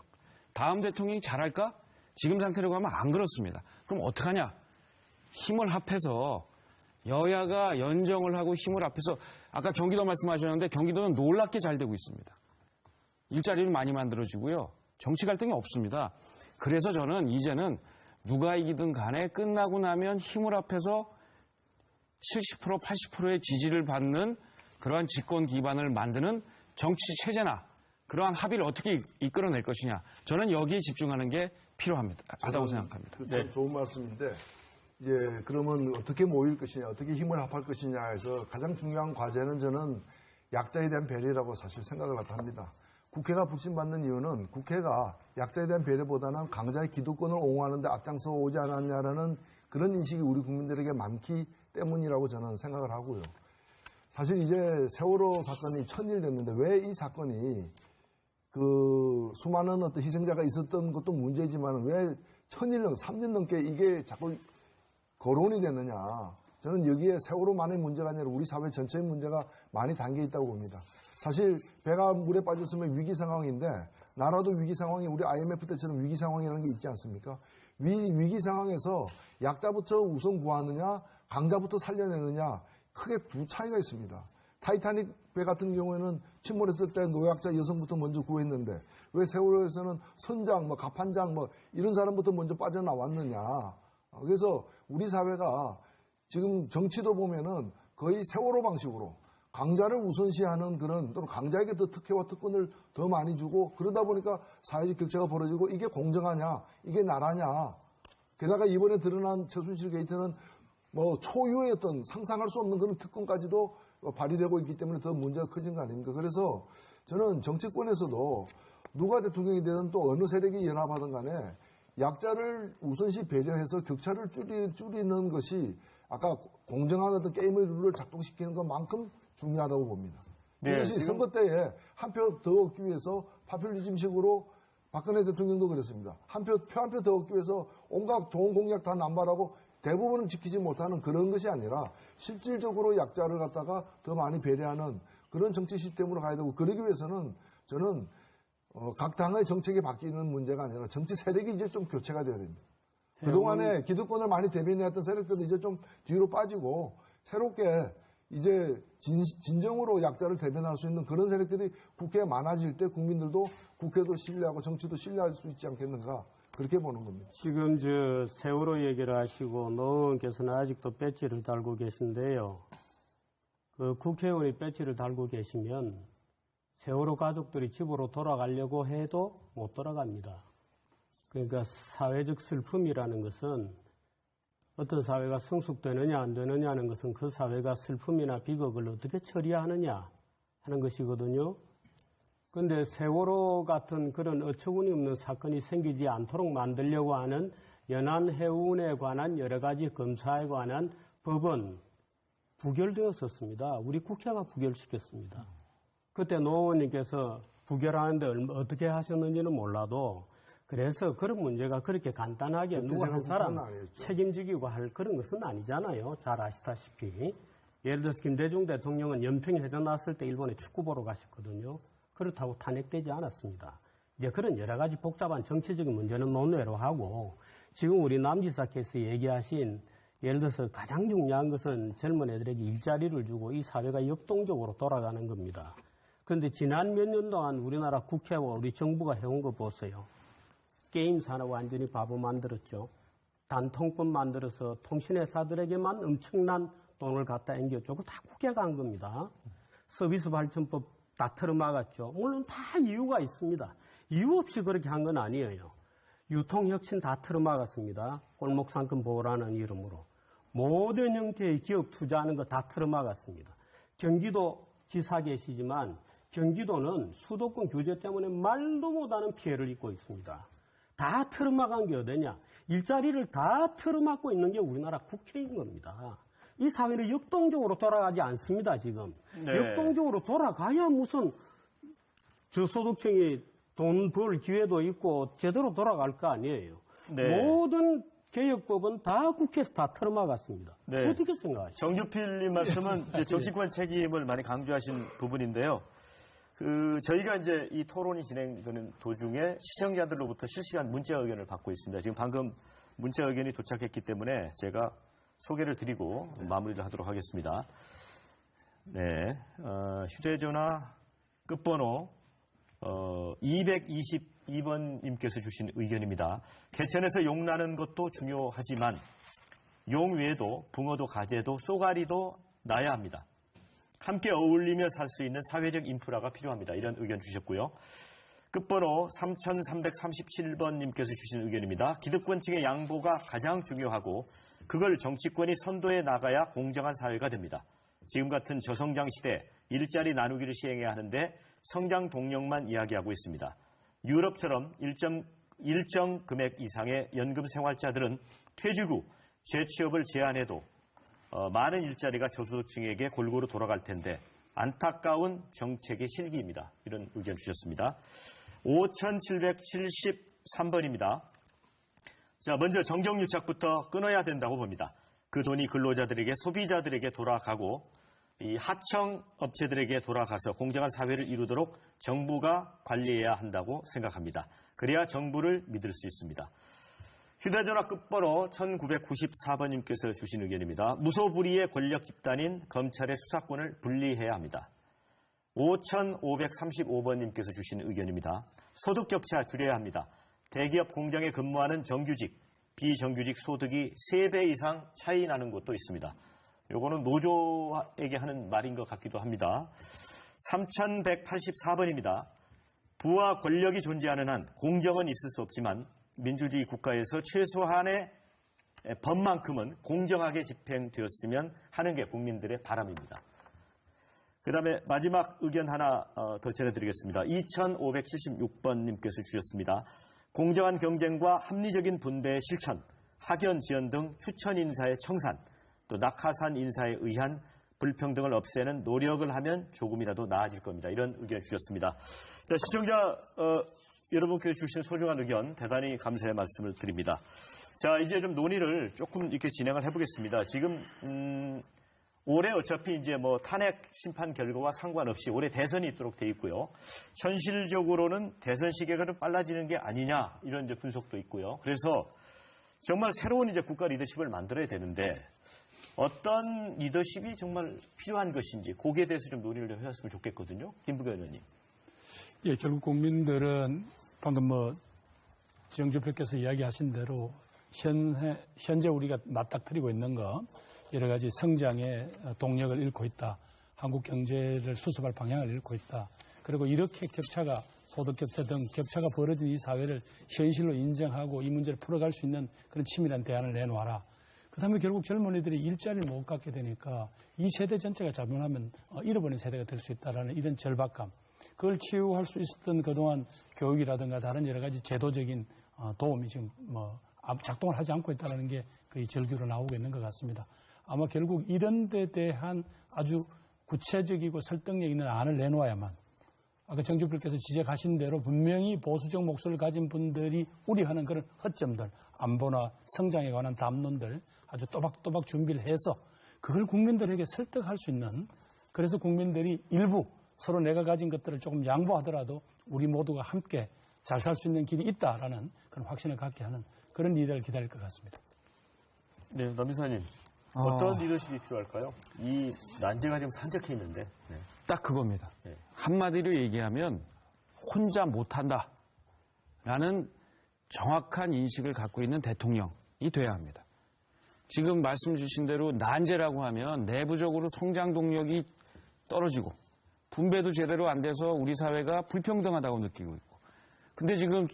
C: 다음 대통령이 잘할까? 지금 상태로 가면 안 그렇습니다. 그럼 어떡하냐? 힘을 합해서 여야가 연정을 하고 힘을 합해서, 아까 경기도 말씀하셨는데 경기도는 놀랍게 잘 되고 있습니다. 일자리는 많이 만들어지고요. 정치 갈등이 없습니다. 그래서 저는 이제는 누가 이기든 간에 끝나고 나면 힘을 합해서 70%, 80%의 지지를 받는 그러한 집권 기반을 만드는 정치 체제나 그러한 합의를 어떻게 이끌어낼 것이냐. 저는 여기에 집중하는 게 필요합니다. 하다고 생각합니다.
D: 참 좋은 말씀인데, 이제 그러면 어떻게 모일 것이냐, 어떻게 힘을 합할 것이냐 해서 가장 중요한 과제는 저는 약자에 대한 배려라고 사실 생각을 합니다. 국회가 불신받는 이유는 국회가 약자에 대한 배려보다는 강자의 기득권을 옹호하는 데 앞장서 오지 않았냐라는 그런 인식이 우리 국민들에게 많기 때문이라고 저는 생각을 하고요. 사실 이제 세월호 사건이 1000일 됐는데 왜 이 사건이 그 수많은 어떤 희생자가 있었던 것도 문제지만 왜 1000일, 3년 넘게 이게 자꾸 거론이 됐느냐. 저는 여기에 세월호만의 문제가 아니라 우리 사회 전체의 문제가 많이 담겨 있다고 봅니다. 사실 배가 물에 빠졌으면 위기 상황인데 나라도 위기 상황이 우리 IMF 때처럼 위기 상황이라는 게 있지 않습니까? 위기 상황에서 약자부터 우선 구하느냐, 강자부터 살려내느냐, 크게 두 차이가 있습니다. 타이타닉 배 같은 경우에는 침몰했을 때 노약자 여성부터 먼저 구했는데 왜 세월호에서는 선장, 갑판장 이런 사람부터 먼저 빠져나왔느냐. 그래서 우리 사회가 지금 정치도 보면은 거의 세월호 방식으로 강자를 우선시하는 그런, 또는 강자에게 더 특혜와 특권을 더 많이 주고 그러다 보니까 사회적 격차가 벌어지고 이게 공정하냐, 이게 나라냐. 게다가 이번에 드러난 최순실 게이트는 초유의 어떤 상상할 수 없는 그런 특권까지도 발휘되고 있기 때문에 더 문제가 커진 거 아닙니까? 그래서 저는 정치권에서도 누가 대통령이 되든 또 어느 세력이 연합하든 간에 약자를 우선시 배려해서 격차를 줄이는 것이 아까 공정한 어떤 게임의 룰을 작동시키는 것만큼 중요하다고 봅니다. 이것이 선거 때에 한 표 더 얻기 위해서 파퓰리즘식으로 박근혜 대통령도 그랬습니다. 한 표 더 얻기 위해서 온갖 좋은 공약 다 남발하고 대부분은 지키지 못하는 그런 것이 아니라 실질적으로 약자를 갖다가 더 많이 배려하는 그런 정치 시스템으로 가야 되고, 그러기 위해서는 저는 각 당의 정책이 바뀌는 문제가 아니라 정치 세력이 이제 좀 교체가 돼야 됩니다. 그동안에 기득권을 많이 대변해왔던 세력들은 이제 좀 뒤로 빠지고 새롭게 이제 진정으로 약자를 대변할 수 있는 그런 세력들이 국회에 많아질 때 국민들도 국회도 신뢰하고 정치도 신뢰할 수 있지 않겠는가, 그렇게 보는 겁니다.
E: 지금 세월호 얘기를 하시고 노 의원께서는 아직도 배지를 달고 계신데요. 그 국회의원이 배지를 달고 계시면 세월호 가족들이 집으로 돌아가려고 해도 못 돌아갑니다. 그러니까 사회적 슬픔이라는 것은 어떤 사회가 성숙되느냐 안 되느냐는 것은 그 사회가 슬픔이나 비극을 어떻게 처리하느냐 하는 것이거든요. 그런데 세월호 같은 그런 어처구니 없는 사건이 생기지 않도록 만들려고 하는 연안해운에 관한 여러 가지 검사에 관한 법은 부결되었었습니다. 우리 국회가 부결시켰습니다. 그때 노 의원님께서 부결하는데 어떻게 하셨는지는 몰라도, 그래서 그런 문제가 그렇게 간단하게 누구 한 사람 책임지기고 할 그런 것은 아니잖아요. 잘 아시다시피. 예를 들어서 김대중 대통령은 연평해전 났을 때 일본에 축구 보러 가셨거든요. 그렇다고 탄핵되지 않았습니다. 이제 그런 여러 가지 복잡한 정치적인 문제는 논외로 하고, 지금 우리 남지사 케이스 얘기하신 예를 들어서 가장 중요한 것은 젊은 애들에게 일자리를 주고 이 사회가 역동적으로 돌아가는 겁니다. 그런데 지난 몇 년 동안 우리나라 국회와 우리 정부가 해온 거 보세요. 게임 산업 완전히 바보 만들었죠. 단통법 만들어서 통신회사들에게만 엄청난 돈을 갖다 앵겨주고 다 국회가 한 겁니다. 서비스 발전법 다 틀어막았죠. 물론 다 이유가 있습니다. 이유 없이 그렇게 한 건 아니에요. 유통혁신 다 틀어막았습니다. 골목상권 보호라는 이름으로. 모든 형태의 기업 투자하는 거 다 틀어막았습니다. 경기도 지사 계시지만 경기도는 수도권 규제 때문에 말도 못하는 피해를 입고 있습니다. 다 틀어막은 게 어디냐? 일자리를 다 틀어막고 있는 게 우리나라 국회인 겁니다. 이 사회는 역동적으로 돌아가지 않습니다, 지금.
A: 네.
E: 역동적으로 돌아가야 무슨 저소득층이 돈 벌 기회도 있고 제대로 돌아갈 거 아니에요.
A: 네.
E: 모든 개혁법은 다 국회에서 다 틀어막았습니다.
A: 네.
E: 어떻게 생각하세요?
A: 정주필님 말씀은 이제 정치권 책임을 많이 강조하신 부분인데요. 저희가 이제 이 토론이 진행되는 도중에 시청자들로부터 실시간 문자 의견을 받고 있습니다. 지금 방금 문자 의견이 도착했기 때문에 제가 소개를 드리고 마무리를 하도록 하겠습니다. 네, 휴대전화 끝번호 222번님께서 주신 의견입니다. 개천에서 용 나는 것도 중요하지만 용 외에도 붕어도 가재도 쏘가리도 나야 합니다. 함께 어울리며 살 수 있는 사회적 인프라가 필요합니다. 이런 의견 주셨고요. 끝번호 3337번님께서 주신 의견입니다. 기득권층의 양보가 가장 중요하고 그걸 정치권이 선도해 나가야 공정한 사회가 됩니다. 지금 같은 저성장 시대 일자리 나누기를 시행해야 하는데 성장 동력만 이야기하고 있습니다. 유럽처럼 일정 금액 이상의 연금 생활자들은 퇴직 후 재취업을 제한해도 많은 일자리가 저소득층에게 골고루 돌아갈 텐데 안타까운 정책의 실기입니다. 이런 의견 주셨습니다. 5773번입니다. 자, 먼저 정경유착부터 끊어야 된다고 봅니다. 그 돈이 근로자들에게 소비자들에게 돌아가고 이 하청 업체들에게 돌아가서 공정한 사회를 이루도록 정부가 관리해야 한다고 생각합니다. 그래야 정부를 믿을 수 있습니다. 휴대전화 끝번호 1994번님께서 주신 의견입니다. 무소불위의 권력 집단인 검찰의 수사권을 분리해야 합니다. 5535번님께서 주신 의견입니다. 소득격차 줄여야 합니다. 대기업 공장에 근무하는 정규직, 비정규직 소득이 3배 이상 차이 나는 곳도 있습니다. 요거는 노조에게 하는 말인 것 같기도 합니다. 3184번입니다. 부와 권력이 존재하는 한 공정은 있을 수 없지만 민주주의 국가에서 최소한의 법만큼은 공정하게 집행되었으면 하는 게 국민들의 바람입니다. 그 다음에 마지막 의견 하나 더 전해드리겠습니다. 2576번님께서 주셨습니다. 공정한 경쟁과 합리적인 분배의 실천, 학연 지원 등 추천 인사의 청산, 또 낙하산 인사에 의한 불평등을 없애는 노력을 하면 조금이라도 나아질 겁니다. 이런 의견 주셨습니다. 자, 시청자 여러분께서 주신 소중한 의견 대단히 감사의 말씀을 드립니다. 자, 이제 좀 논의를 조금 이렇게 진행을 해보겠습니다. 지금 올해 어차피 이제 뭐 탄핵 심판 결과와 상관없이 올해 대선이 있도록 돼 있고요. 현실적으로는 대선 시기가 좀 빨라지는 게 아니냐 이런 이제 분석도 있고요. 그래서 정말 새로운 이제 국가 리더십을 만들어야 되는데 어떤 리더십이 정말 필요한 것인지 거기에 대해서 좀 논의를 해봤으면 좋겠거든요. 김부겸 의원님.
B: 예, 결국 국민들은 방금 정주표께서 이야기하신 대로 현재 우리가 맞닥뜨리고 있는 거 여러 가지 성장의 동력을 잃고 있다. 한국 경제를 수습할 방향을 잃고 있다. 그리고 이렇게 격차가 소득 격차 등 격차가 벌어진 이 사회를 현실로 인정하고 이 문제를 풀어갈 수 있는 그런 치밀한 대안을 내놓아라. 그다음에 결국 젊은이들이 일자리를 못 갖게 되니까 이 세대 전체가 잘못하면 잃어버린 세대가 될 수 있다라는 이런 절박감. 그걸 치유할 수 있었던 그동안 교육이라든가 다른 여러 가지 제도적인 도움이 지금 작동을 하지 않고 있다는 게 거의 절규로 나오고 있는 것 같습니다. 아마 결국 이런 데 대한 아주 구체적이고 설득력 있는 안을 내놓아야만 아까 정주필께서 지적하신 대로 분명히 보수적 목소리를 가진 분들이 우려하는 그런 허점들, 안보나 성장에 관한 담론들 아주 또박또박 준비를 해서 그걸 국민들에게 설득할 수 있는 그래서 국민들이 일부 서로 내가 가진 것들을 조금 양보하더라도 우리 모두가 함께 잘 살 수 있는 길이 있다라는 그런 확신을 갖게 하는 그런 리더를 기다릴 것 같습니다.
A: 네, 남인사님. 어떤 리더십이 필요할까요? 이 난제가 지금 산적해 있는데. 네.
C: 딱 그겁니다.
A: 네.
C: 한마디로 얘기하면 혼자 못한다라는 정확한 인식을 갖고 있는 대통령이 돼야 합니다. 지금 말씀 주신 대로 난제라고 하면 내부적으로 성장 동력이 떨어지고 분배도 제대로 안 돼서 우리 사회가 불평등하다고 느끼고 있고 근데 지금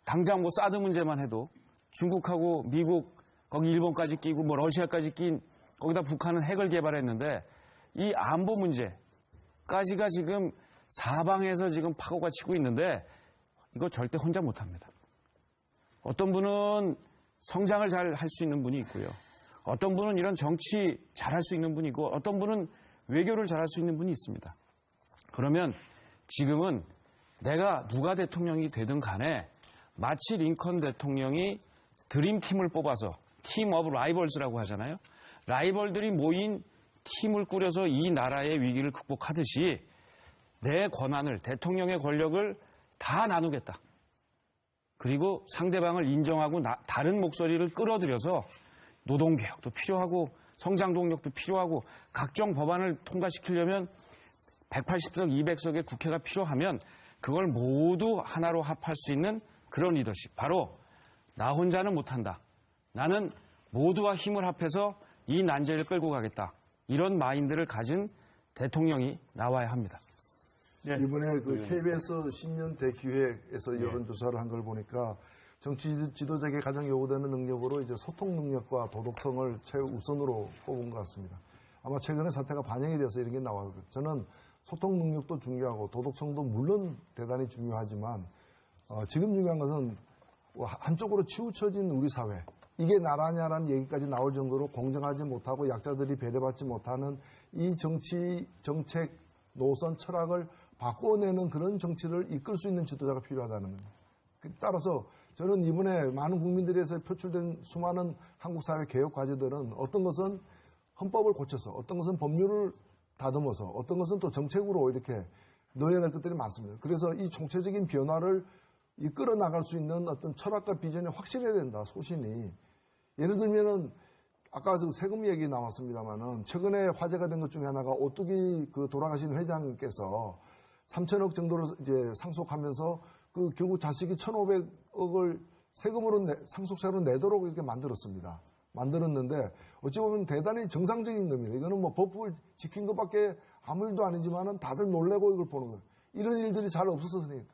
C: 당장 뭐 사드 문제만 해도 중국하고 미국 거기 일본까지 끼고 뭐 러시아까지 낀 거기다 북한은 핵을 개발했는데 이 안보 문제까지가 지금 사방에서 지금 파고가 치고 있는데 이거 절대 혼자 못합니다. 어떤 분은 성장을 잘 할 수 있는 분이 있고요. 어떤 분은 이런 정치 잘할 수 있는 분이고 어떤 분은 외교를 잘할 수 있는 분이 있습니다. 그러면 지금은 내가 누가 대통령이 되든 간에 마치 링컨 대통령이 드림팀을 뽑아서 팀 오브 라이벌스라고 하잖아요. 라이벌들이 모인 팀을 꾸려서 이 나라의 위기를 극복하듯이 내 권한을, 대통령의 권력을 다 나누겠다. 그리고 상대방을 인정하고 다른 목소리를 끌어들여서 노동개혁도 필요하고 성장동력도 필요하고 각종 법안을 통과시키려면 180석, 200석의 국회가 필요하면 그걸 모두 하나로 합할 수 있는 그런 리더십. 바로 나 혼자는 못한다. 나는 모두와 힘을 합해서 이 난제를 끌고 가겠다. 이런 마인드를 가진 대통령이 나와야 합니다.
A: 네.
D: 이번에 그 KBS 신년 대기획에서 여론조사를 한 걸 보니까 정치 지도자에게 가장 요구되는 능력으로 이제 소통 능력과 도덕성을 최우선으로 꼽은 것 같습니다. 아마 최근에 사태가 반영이 돼서 이런 게 나와요. 저는 소통 능력도 중요하고 도덕성도 물론 대단히 중요하지만 지금 중요한 것은 한쪽으로 치우쳐진 우리 사회, 이게 나라냐라는 얘기까지 나올 정도로 공정하지 못하고 약자들이 배려받지 못하는 이 정책, 노선, 철학을 바꿔내는 그런 정치를 이끌 수 있는 지도자가 필요하다는 겁니다. 따라서 저는 이번에 많은 국민들에서 표출된 수많은 한국 사회 개혁 과제들은 어떤 것은 헌법을 고쳐서, 어떤 것은 법률을 다듬어서, 어떤 것은 또 정책으로 이렇게 넣어야 될 것들이 많습니다. 그래서 이 총체적인 변화를 이끌어 나갈 수 있는 어떤 철학과 비전이 확실해야 된다, 소신이. 예를 들면은 아까 세금 얘기 나왔습니다만은 최근에 화제가 된 것 중에 하나가 오뚜기 그 돌아가신 회장께서 3천억 정도를 이제 상속하면서 그 결국 자식이 1,500억을 세금으로 상속세로 내도록 이렇게 만들었습니다. 만들었는데 어찌 보면 대단히 정상적인 겁니다. 이거는 뭐 법을 지킨 것밖에 아무 일도 아니지만은 다들 놀래고 이걸 보는 거예요. 이런 일들이 잘 없었으니까.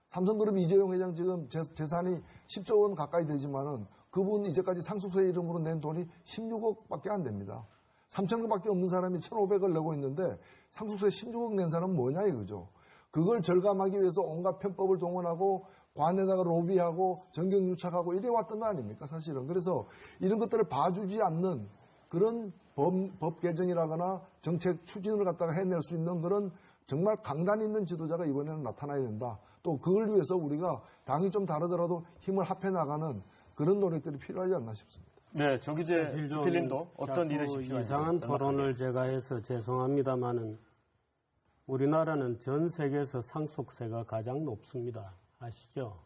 D: 삼성그룹 이재용 회장 지금 재산이 10조 원 가까이 되지만은 그분 이제까지 상속세 이름으로 낸 돈이 16억밖에 안 됩니다. 3천억밖에 없는 사람이 1,500을 내고 있는데 상속세 16억 낸 사람은 뭐냐 이거죠. 그걸 절감하기 위해서 온갖 편법을 동원하고 관에다가 로비하고 정경유착하고 이래 왔던 거 아닙니까 사실은. 그래서 이런 것들을 봐주지 않는 그런 법 개정이라거나 정책 추진을 갖다가 해낼 수 있는 그런 정말 강단 있는 지도자가 이번에는 나타나야 된다. 또 그걸 위해서 우리가 당이 좀 다르더라도 힘을 합해 나가는 그런 노력들이 필요하지 않나 싶습니다.
A: 네, 정기재 주필님도 어떤 리더십이 필요한지
E: 이상한 토론을 제가 해서 죄송합니다만은 우리나라는 전 세계에서 상속세가 가장 높습니다. 아시죠?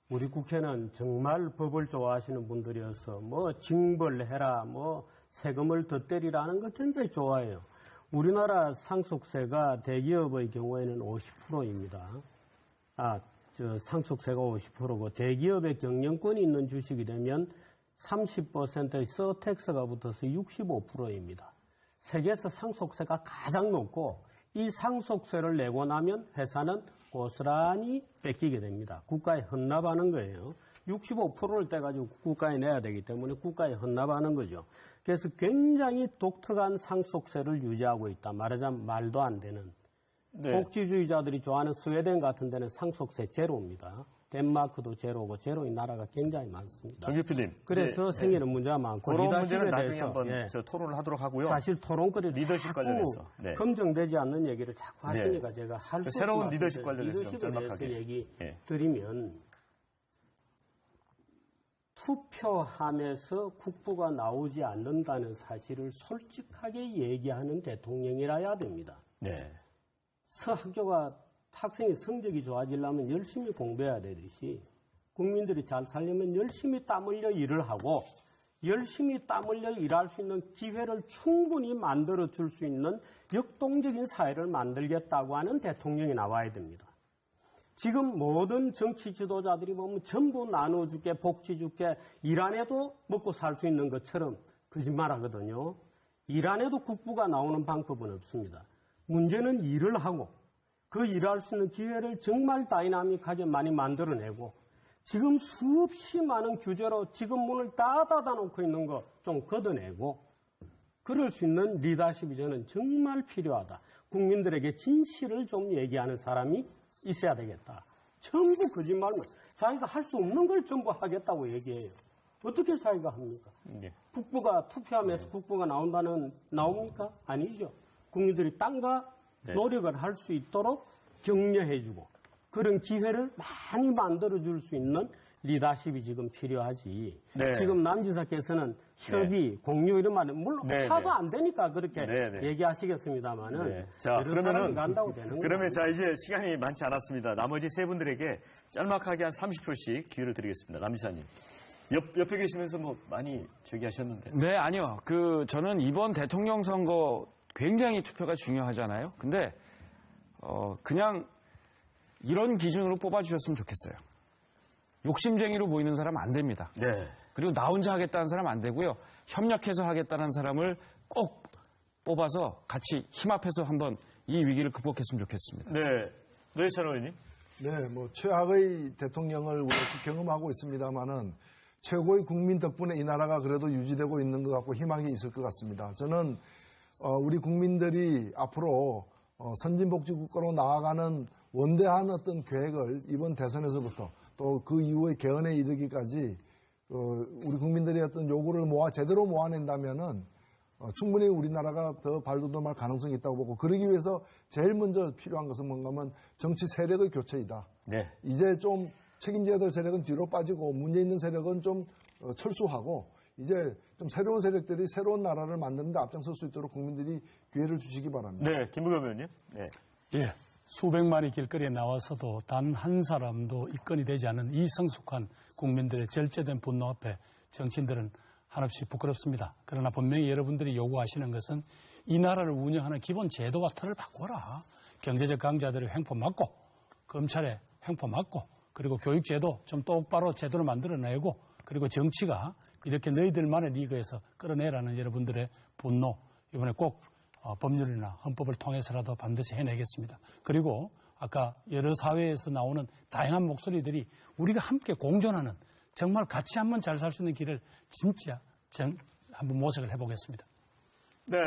E: 우리 국회는 정말 법을 좋아하시는 분들이어서 뭐 징벌해라, 뭐 세금을 더 때리라는 거 굉장히 좋아해요. 우리나라 상속세가 대기업의 경우에는 50%입니다. 상속세가 50%고 대기업의 경영권이 있는 주식이 되면 30%의 서택스가 붙어서 65%입니다. 세계에서 상속세가 가장 높고 이 상속세를 내고 나면 회사는 고스란히 뺏기게 됩니다. 국가에 헌납하는 거예요. 65%를 떼가지고 국가에 내야 되기 때문에 국가에 헌납하는 거죠. 그래서 굉장히 독특한 상속세를 유지하고 있다. 말하자면 말도 안 되는.
A: 네.
E: 복지주의자들이 좋아하는 스웨덴 같은 데는 상속세 제로입니다. 덴마크도 제로고 제로인 나라가 굉장히 많습니다.
A: 정규필님.
E: 그래서 생기는 문제가 많고
A: 그런
E: 리더십에
A: 문제는 나중에
E: 대해서
A: 한번 저 토론을 하도록 하고요.
E: 사실 토론거리를
A: 리더십
E: 자꾸
A: 관련해서. 네.
E: 검증되지 않는 얘기를 자꾸
A: 네.
E: 하시니까 제가 할 수
A: 새로운
E: 없는
A: 리더십
E: 말씀을
A: 관련해서 좀
E: 리더십에 대해서
A: 짤막하게.
E: 얘기
A: 네.
E: 드리면 투표함에서 국부가 나오지 않는다는 사실을 솔직하게 얘기하는 대통령이라야 됩니다.
A: 네.
E: 학생이 성적이 좋아지려면 열심히 공부해야 되듯이 국민들이 잘 살려면 열심히 땀 흘려 일을 하고 열심히 땀 흘려 일할 수 있는 기회를 충분히 만들어 줄 수 있는 역동적인 사회를 만들겠다고 하는 대통령이 나와야 됩니다. 지금 모든 정치 지도자들이 보면 전부 나눠줄게, 복지 줄게, 일 안 해도 먹고 살 수 있는 것처럼 거짓말하거든요. 일 안 해도 국부가 나오는 방법은 없습니다. 문제는 일을 하고 그 일할 수 있는 기회를 정말 다이나믹하게 많이 만들어내고 지금 수없이 많은 규제로 지금 문을 다 닫아놓고 있는 거 좀 걷어내고 그럴 수 있는 리더십이 저는 정말 필요하다. 국민들에게 진실을 좀 얘기하는 사람이 있어야 되겠다. 전부 거짓말만. 자기가 할 수 없는 걸 전부 하겠다고 얘기해요. 어떻게 자기가 합니까? 국부가 투표하면서 국부가 나옵니까? 아니죠. 국민들이 땅과 노력을 할 수 있도록 격려해주고 그런 기회를 많이 만들어줄 수 있는 리더십이 지금 필요하지.
A: 네.
E: 지금 남지사께서는 협의, 공유 이런 말은 물론 하도 안 되니까 그렇게 얘기하시겠습니다만은
A: 자, 그러면은
E: 간다고 되는
A: 그러면 자 이제 시간이 많지 않았습니다. 나머지 세 분들에게 짤막하게 한 30초씩 기회를 드리겠습니다. 남지사님. 옆에 계시면서 뭐 많이 저기 하셨는데.
C: 네, 아니요. 저는 이번 대통령 선거 굉장히 투표가 중요하잖아요. 근데 그냥 이런 기준으로 뽑아주셨으면 좋겠어요. 욕심쟁이로 보이는 사람 안 됩니다.
A: 네.
C: 그리고 나 혼자 하겠다는 사람 안 되고요. 협력해서 하겠다는 사람을 꼭 뽑아서 같이 힘합해서 한번 이 위기를 극복했으면 좋겠습니다.
A: 네. 노회찬 의원님.
D: 네, 뭐 최악의 대통령을 우리가 경험하고 있습니다만은 최고의 국민 덕분에 이 나라가 그래도 유지되고 있는 것 같고 희망이 있을 것 같습니다. 저는 우리 국민들이 앞으로 선진복지국가로 나아가는 원대한 어떤 계획을 이번 대선에서부터 또 그 이후의 개헌에 이르기까지 우리 국민들의 어떤 요구를 제대로 모아낸다면은 충분히 우리나라가 더 발돋움할 가능성이 있다고 보고 그러기 위해서 제일 먼저 필요한 것은 뭔가 하면 정치 세력의 교체이다.
A: 네.
D: 이제 좀 책임져야 될 세력은 뒤로 빠지고 문제 있는 세력은 좀 철수하고 이제 좀 새로운 세력들이 새로운 나라를 만드는 데 앞장설 수 있도록 국민들이 기회를 주시기 바랍니다.
A: 네, 김부겸 의원님. 네.
B: 예, 수백만이 길거리에 나와서도 단 한 사람도 입건이 되지 않은 이 성숙한 국민들의 절제된 분노 앞에 정치인들은 한없이 부끄럽습니다. 그러나 분명히 여러분들이 요구하시는 것은 이 나라를 운영하는 기본 제도와 틀을 바꿔라. 경제적 강자들의 횡포 막고 검찰의 횡포 막고 그리고 교육제도 좀 똑바로 제도를 만들어내고 그리고 정치가 이렇게 너희들만의 리그에서 끌어내라는 여러분들의 분노 이번에 꼭 법률이나 헌법을 통해서라도 반드시 해내겠습니다. 그리고 아까 여러 사회에서 나오는 다양한 목소리들이 우리가 함께 공존하는 정말 같이 한번 잘 살 수 있는 길을 진짜 한번 모색을 해보겠습니다.
A: 네.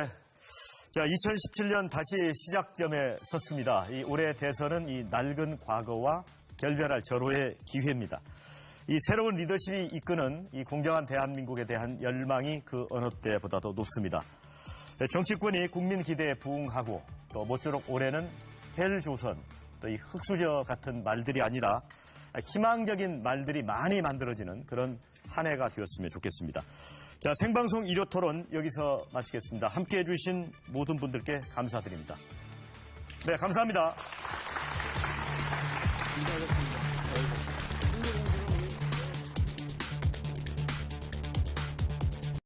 A: 자, 2017년 다시 시작점에 섰습니다. 이 올해 대선은 이 낡은 과거와 결별할 절호의 기회입니다. 이 새로운 리더십이 이끄는 이 공정한 대한민국에 대한 열망이 그 어느 때보다도 높습니다. 정치권이 국민 기대에 부응하고 또 모쪼록 올해는 헬조선 또 이 흑수저 같은 말들이 아니라 희망적인 말들이 많이 만들어지는 그런 한 해가 되었으면 좋겠습니다. 자, 생방송 1호 토론 여기서 마치겠습니다. 함께해 주신 모든 분들께 감사드립니다. 네, 감사합니다.